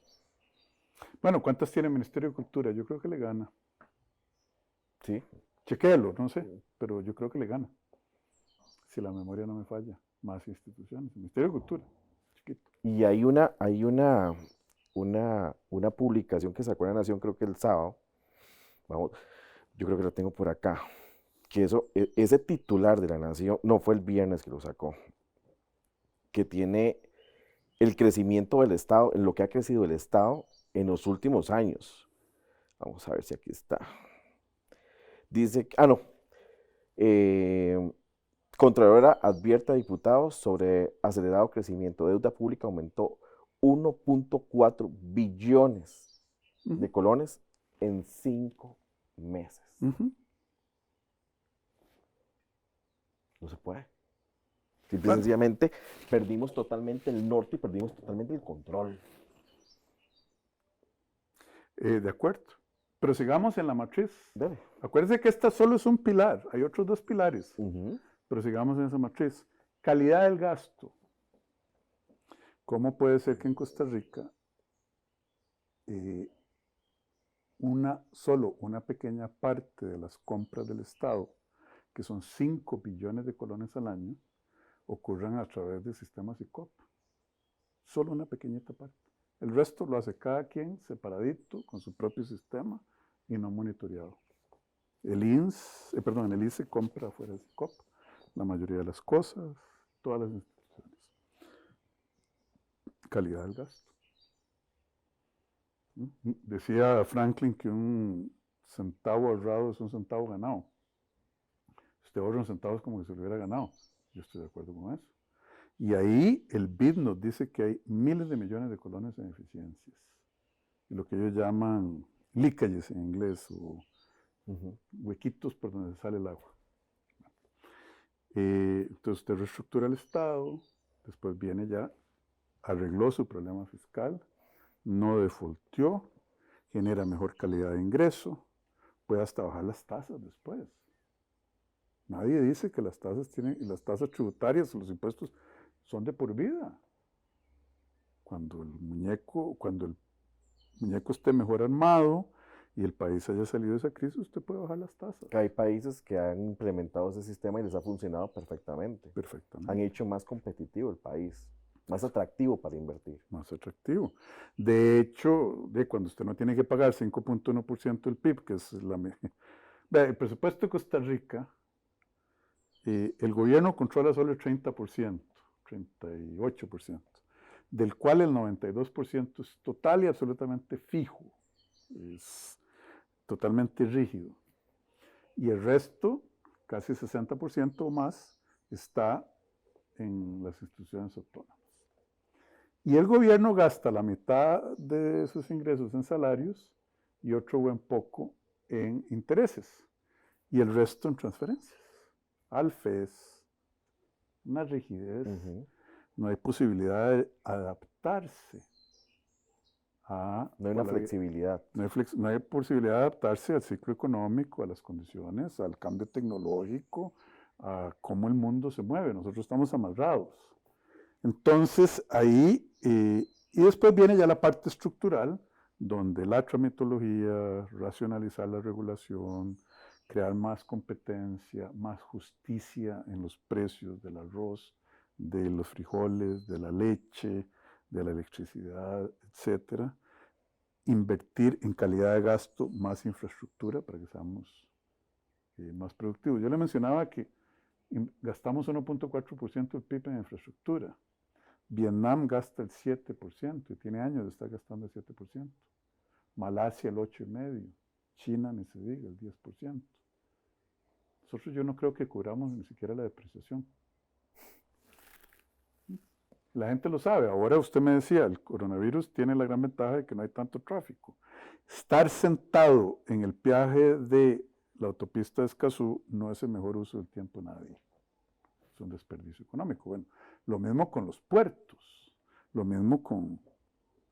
Bueno, ¿cuántas tiene el Ministerio de Cultura? Yo creo que le gana. Sí. Chequéelo, no sé, pero yo creo que le gana. Si la memoria no me falla. Más instituciones. El Ministerio de Cultura, chiquito. Y hay una publicación que sacó la Nación, creo que el sábado. Vamos, yo creo que la tengo por acá. Que ese titular de la Nación, no, fue el viernes que lo sacó, que tiene el crecimiento del Estado, en lo que ha crecido el Estado en los últimos años. Vamos a ver si aquí está. Dice, no, Contralora advierte a diputados sobre acelerado crecimiento. Deuda pública aumentó 1.4 billones de colones en 5 meses. No se puede. Simple y sencillamente perdimos totalmente el norte y perdimos totalmente el control. De acuerdo. Pero sigamos en la matriz. Debe. Acuérdense que esta solo es un pilar. Hay otros 2 pilares. Pero sigamos en esa matriz. Calidad del gasto. ¿Cómo puede ser que en Costa Rica solo una pequeña parte de las compras del Estado, que son 5 billones de colones al año, ocurran a través del sistema SICOP? Solo una pequeñita parte. El resto lo hace cada quien separadito, con su propio sistema y no monitoreado. El INSE compra fuera del SICOP la mayoría de las cosas, todas las instituciones. Calidad del gasto. Decía Franklin que un centavo ahorrado es un centavo ganado. Si usted ahorra un centavo es como que se lo hubiera ganado. Yo estoy de acuerdo con eso. Y ahí el BID nos dice que hay miles de millones de colones en eficiencias. Y lo que ellos llaman leakages en inglés, o huequitos por donde sale el agua. Entonces usted reestructura el Estado, después viene ya, arregló su problema fiscal, no defaultió, genera mejor calidad de ingreso, puede hasta bajar las tasas después. Nadie dice que las tasas tributarias, los impuestos, son de por vida. Cuando el muñeco esté mejor armado y el país haya salido de esa crisis, usted puede bajar las tasas. Hay países que han implementado ese sistema y les ha funcionado perfectamente. Perfectamente. Han hecho más competitivo el país, más atractivo para invertir. Más atractivo. De hecho, cuando usted no tiene que pagar 5.1% del PIB, que es el presupuesto de Costa Rica, el gobierno controla solo el 30%, 38%, del cual el 92% es total y absolutamente fijo, es totalmente rígido. Y el resto, casi 60% o más, está en las instituciones autónomas. Y el gobierno gasta la mitad de sus ingresos en salarios y otro buen poco en intereses. Y el resto en transferencias. Al FES, una rigidez. No hay posibilidad de adaptarse a... No hay una flexibilidad. No hay posibilidad de adaptarse al ciclo económico, a las condiciones, al cambio tecnológico, a cómo el mundo se mueve. Nosotros estamos amarrados. Entonces, ahí, y después viene ya la parte estructural, donde la tramitología, racionalizar la regulación, crear más competencia, más justicia en los precios del arroz, de los frijoles, de la leche, de la electricidad, etcétera. Invertir en calidad de gasto, más infraestructura para que seamos más productivos. Yo le mencionaba que Gastamos 1.4% del PIB en infraestructura. Vietnam gasta el 7% y tiene años de estar gastando el 7%. Malasia el 8,5%. China, ni se diga, el 10%. Nosotros yo no creo que cubramos ni siquiera la depreciación. La gente lo sabe. Ahora usted me decía, el coronavirus tiene la gran ventaja de que no hay tanto tráfico. Estar sentado en el peaje de la autopista de Escazú no es el mejor uso del tiempo de nadie. Es un desperdicio económico. Bueno, lo mismo con los puertos, lo mismo con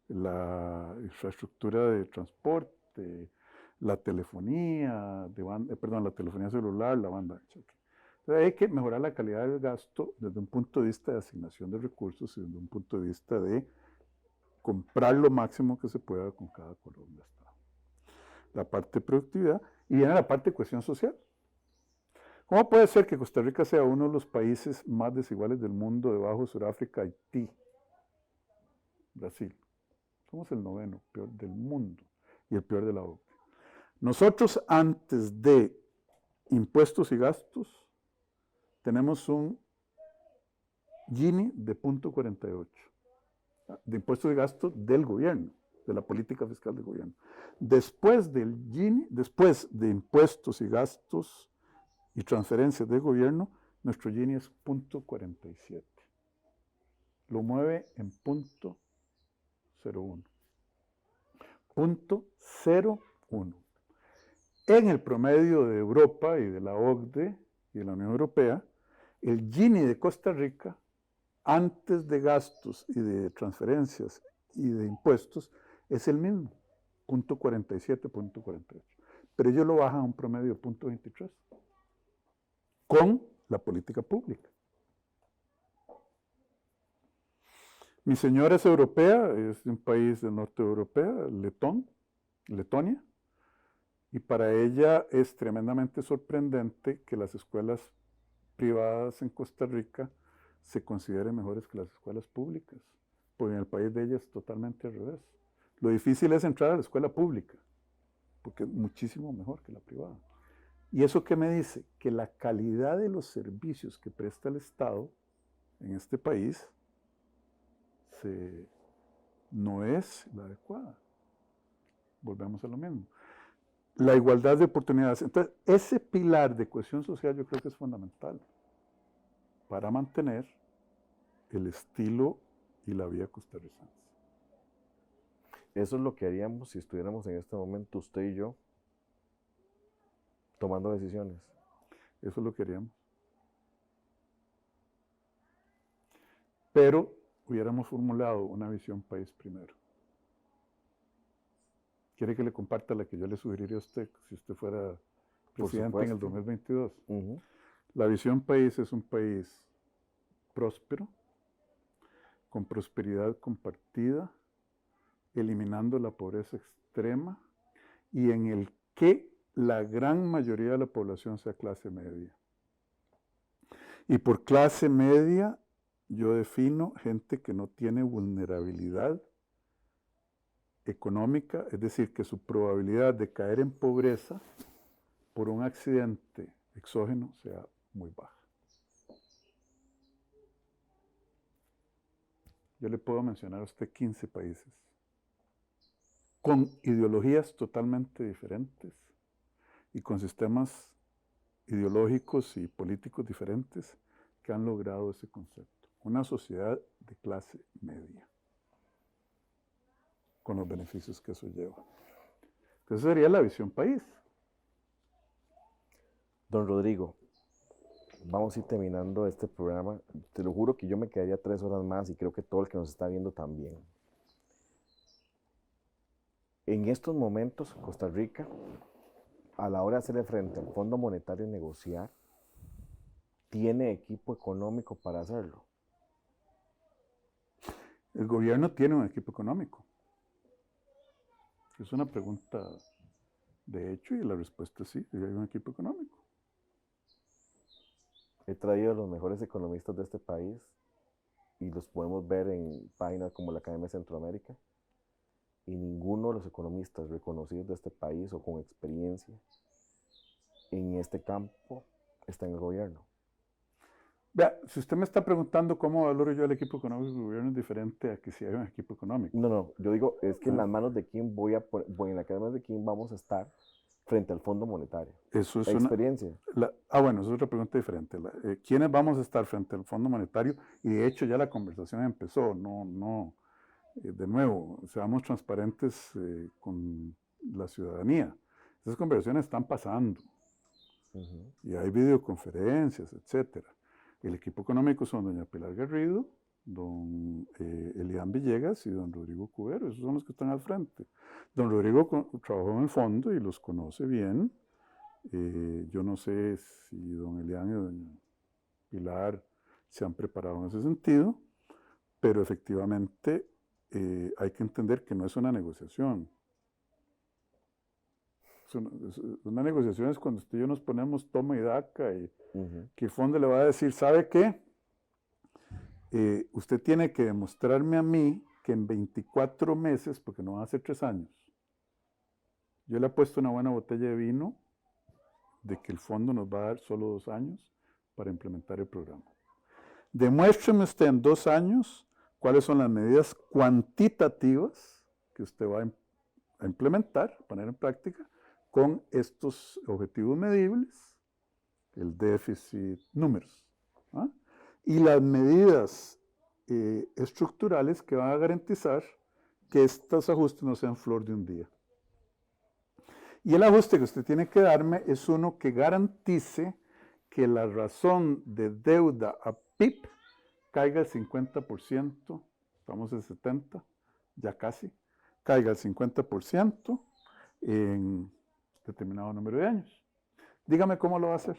la infraestructura de transporte, la telefonía, la telefonía celular, la banda ancha. Entonces hay que mejorar la calidad del gasto desde un punto de vista de asignación de recursos y desde un punto de vista de comprar lo máximo que se pueda con cada color gastado. La parte de productividad y viene la parte de cohesión social. ¿Cómo puede ser que Costa Rica sea uno de los países más desiguales del mundo debajo de Sudáfrica, Haití, Brasil? Somos el 9º peor del mundo y el peor de la OCDE. Nosotros antes de impuestos y gastos tenemos un Gini de 0.48 de impuestos y gastos del gobierno, de la política fiscal del gobierno. Después del Gini, después de impuestos y gastos y transferencias del gobierno, nuestro Gini es 0.47. Lo mueve en 0.01. 0.01. En el promedio de Europa y de la OCDE y de la Unión Europea, el Gini de Costa Rica, antes de gastos y de transferencias y de impuestos, es el mismo, 0.47, 0.48. Pero ellos lo bajan a un promedio de 0.23, con la política pública. Mi señora es europea, es de un país del norte europeo, Letonia, y para ella es tremendamente sorprendente que las escuelas privadas en Costa Rica se consideren mejores que las escuelas públicas, porque en el país de ella es totalmente al revés. Lo difícil es entrar a la escuela pública, porque es muchísimo mejor que la privada. ¿Y eso qué me dice? Que la calidad de los servicios que presta el Estado en este país no es la adecuada. Volvemos a lo mismo. La igualdad de oportunidades. Entonces, ese pilar de cohesión social yo creo que es fundamental para mantener el estilo y la vida costarricense. Eso es lo que haríamos si estuviéramos en este momento usted y yo tomando decisiones. Eso es lo que haríamos. Pero hubiéramos formulado una visión país primero. ¿Quiere que le comparta la que yo le sugeriría a usted si usted fuera presidente en el 2022? La visión país es un país próspero, con prosperidad compartida, eliminando la pobreza extrema y en el que la gran mayoría de la población sea clase media. Y por clase media yo defino gente que no tiene vulnerabilidad económica, es decir, que su probabilidad de caer en pobreza por un accidente exógeno sea muy baja. Yo le puedo mencionar a usted 15 países con ideologías totalmente diferentes y con sistemas ideológicos y políticos diferentes que han logrado ese concepto. Una sociedad de clase media, con los beneficios que eso lleva. Esa sería la visión país. Don Rodrigo, vamos a ir terminando este programa. Te lo juro que yo me quedaría 3 horas más y creo que todo el que nos está viendo también. En estos momentos, Costa Rica, a la hora de hacerle frente al Fondo Monetario y negociar, ¿tiene equipo económico para hacerlo? El gobierno tiene un equipo económico. Es una pregunta de hecho y la respuesta es sí, hay un equipo económico. He traído a los mejores economistas de este país y los podemos ver en páginas como la Academia de Centroamérica, y ninguno de los economistas reconocidos de este país o con experiencia en este campo está en el gobierno. Vea, si usted me está preguntando cómo valoro yo el equipo económico del gobierno, es diferente a que si hay un equipo económico. No, yo digo, es que en Ah, las manos de quién en las manos de quién vamos a estar frente al Fondo Monetario. Eso es una... Experiencia. bueno, eso es otra pregunta diferente. ¿Quiénes vamos a estar frente al Fondo Monetario? Y de hecho ya la conversación empezó, de nuevo, seamos transparentes con la ciudadanía. Esas conversaciones están pasando Ujú. y hay videoconferencias, etcétera. El equipo económico son doña Pilar Garrido, don Elian Villegas y don Rodrigo Cubero, esos son los que están al frente. Don Rodrigo trabajó en el fondo y los conoce bien. Yo no sé si don Elian y doña Pilar se han preparado en ese sentido, pero efectivamente hay que entender que no es una negociación. Una negociación es cuando usted y yo nos ponemos toma y daca y Ujú. que el fondo le va a decir, ¿sabe qué? Usted tiene que demostrarme a mí que en 24 meses, porque no van a ser 3 años, yo le he puesto una buena botella de vino de que el fondo nos va a dar solo 2 años para implementar el programa. Demuéstreme usted en 2 años cuáles son las medidas cuantitativas que usted va a implementar, poner en práctica, con estos objetivos medibles, el déficit, números, ¿ah? Y las medidas estructurales que van a garantizar que estos ajustes no sean flor de un día. Y el ajuste que usted tiene que darme es uno que garantice que la razón de deuda a PIB caiga al 50%, estamos en 70%, ya casi, caiga al 50% en determinado número de años. Dígame cómo lo va a hacer.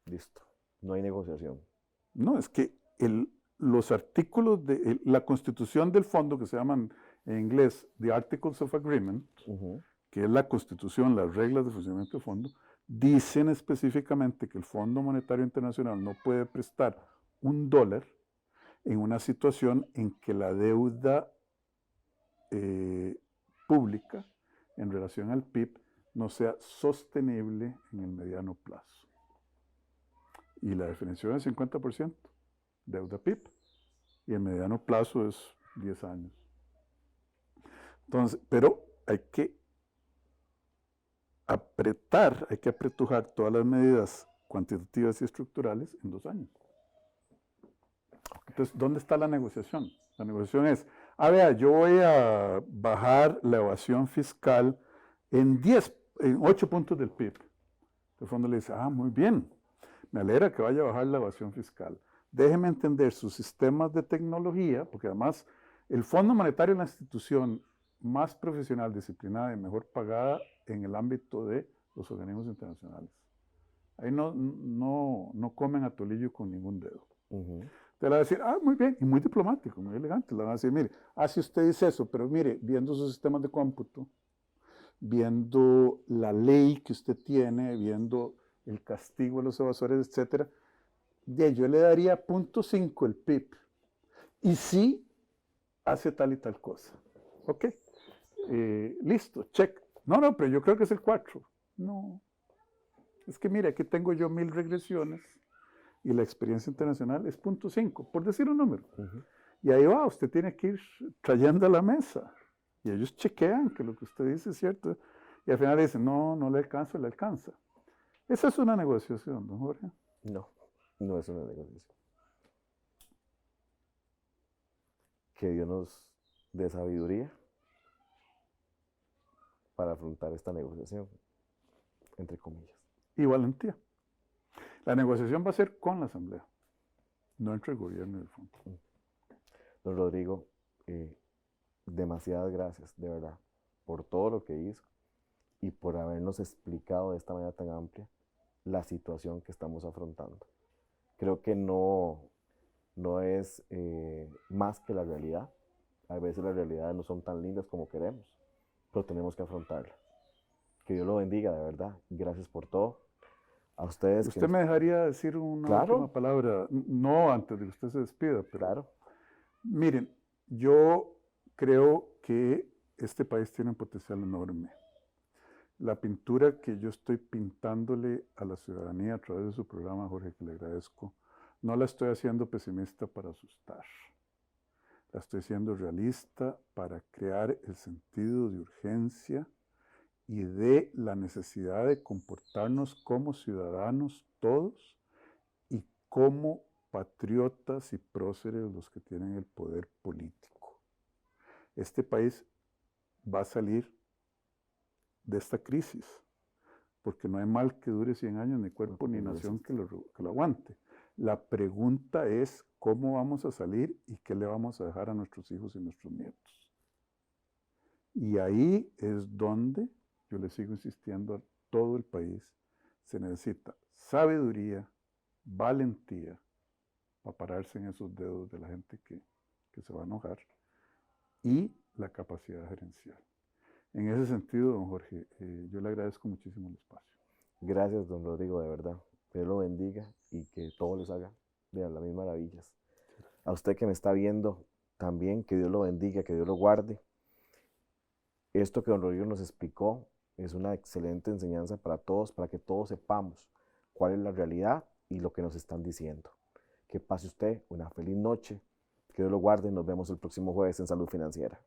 Listo. No hay negociación. No, es que los artículos de la constitución del fondo, que se llaman en inglés The Articles of Agreement, Ujú. que es la constitución, las reglas de funcionamiento del fondo, dicen específicamente que el Fondo Monetario Internacional no puede prestar $1 en una situación en que la deuda pública en relación al PIB no sea sostenible en el mediano plazo. Y la definición es 50%, deuda PIB, y el mediano plazo es 10 años. Entonces, pero hay que hay que apretujar todas las medidas cuantitativas y estructurales en 2 años. Entonces, ¿dónde está la negociación? La negociación es, vea, yo voy a bajar la evasión fiscal en 8 puntos del PIB. El fondo le dice, muy bien, me alegra que vaya a bajar la evasión fiscal. Déjeme entender sus sistemas de tecnología, porque además el Fondo Monetario es la institución más profesional, disciplinada y mejor pagada en el ámbito de los organismos internacionales. Ahí no comen atolillo con ningún dedo. Ujú. Te va a decir, muy bien, y muy diplomático, muy elegante. Le van a decir, mire, si usted dice eso, pero mire, viendo sus sistemas de cómputo, viendo la ley que usted tiene, viendo el castigo a los evasores, etcétera, yo le daría 0.5 el PIB. Y sí hace tal y tal cosa. Ok, listo, check. No, pero yo creo que es el 4. No, es que mire, aquí tengo yo 1000 regresiones y la experiencia internacional es 0.5, por decir un número. Ujú. Y ahí va, usted tiene que ir trayendo a la mesa. Y ellos chequean que lo que usted dice es cierto. Y al final dicen, no le alcanza, le alcanza. Esa es una negociación, don Jorge. No, no es una negociación. Que Dios nos dé sabiduría para afrontar esta negociación, entre comillas. Y valentía. La negociación va a ser con la Asamblea, no entre el gobierno y el fondo. Don Rodrigo, demasiadas gracias, de verdad, por todo lo que hizo y por habernos explicado de esta manera tan amplia la situación que estamos afrontando. Creo que no es más que la realidad. A veces las realidades no son tan lindas como queremos, pero tenemos que afrontarla. Que Dios lo bendiga, de verdad. Gracias por todo. A ustedes ¿Usted me dejaría decir una última Claro, palabra? No antes de que usted se despida, pero claro. miren, yo creo que este país tiene un potencial enorme. la pintura que yo estoy pintándole a la ciudadanía a través de su programa, Jorge, que le agradezco, no la estoy haciendo pesimista para asustar. La estoy haciendo realista para crear el sentido de urgencia y de la necesidad de comportarnos como ciudadanos todos y como patriotas y próceres los que tienen el poder político. Este país va a salir de esta crisis, porque no hay mal que dure 100 años, ni cuerpo ni nación que lo aguante. La pregunta es cómo vamos a salir y qué le vamos a dejar a nuestros hijos y nuestros nietos. Y ahí es donde, yo le sigo insistiendo a todo el país, se necesita sabiduría, valentía, para pararse en esos dedos de la gente que se va a enojar, y la capacidad gerencial. En ese sentido, don Jorge, yo le agradezco muchísimo el espacio. Gracias, don Rodrigo, de verdad. Que Dios lo bendiga y que todo les haga de las mismas maravillas. A usted que me está viendo también, que Dios lo bendiga, que Dios lo guarde. Esto que don Rodrigo nos explicó es una excelente enseñanza para todos, para que todos sepamos cuál es la realidad y lo que nos están diciendo. Que pase usted una feliz noche, que Dios lo guarde y nos vemos el próximo jueves en Salud Financiera.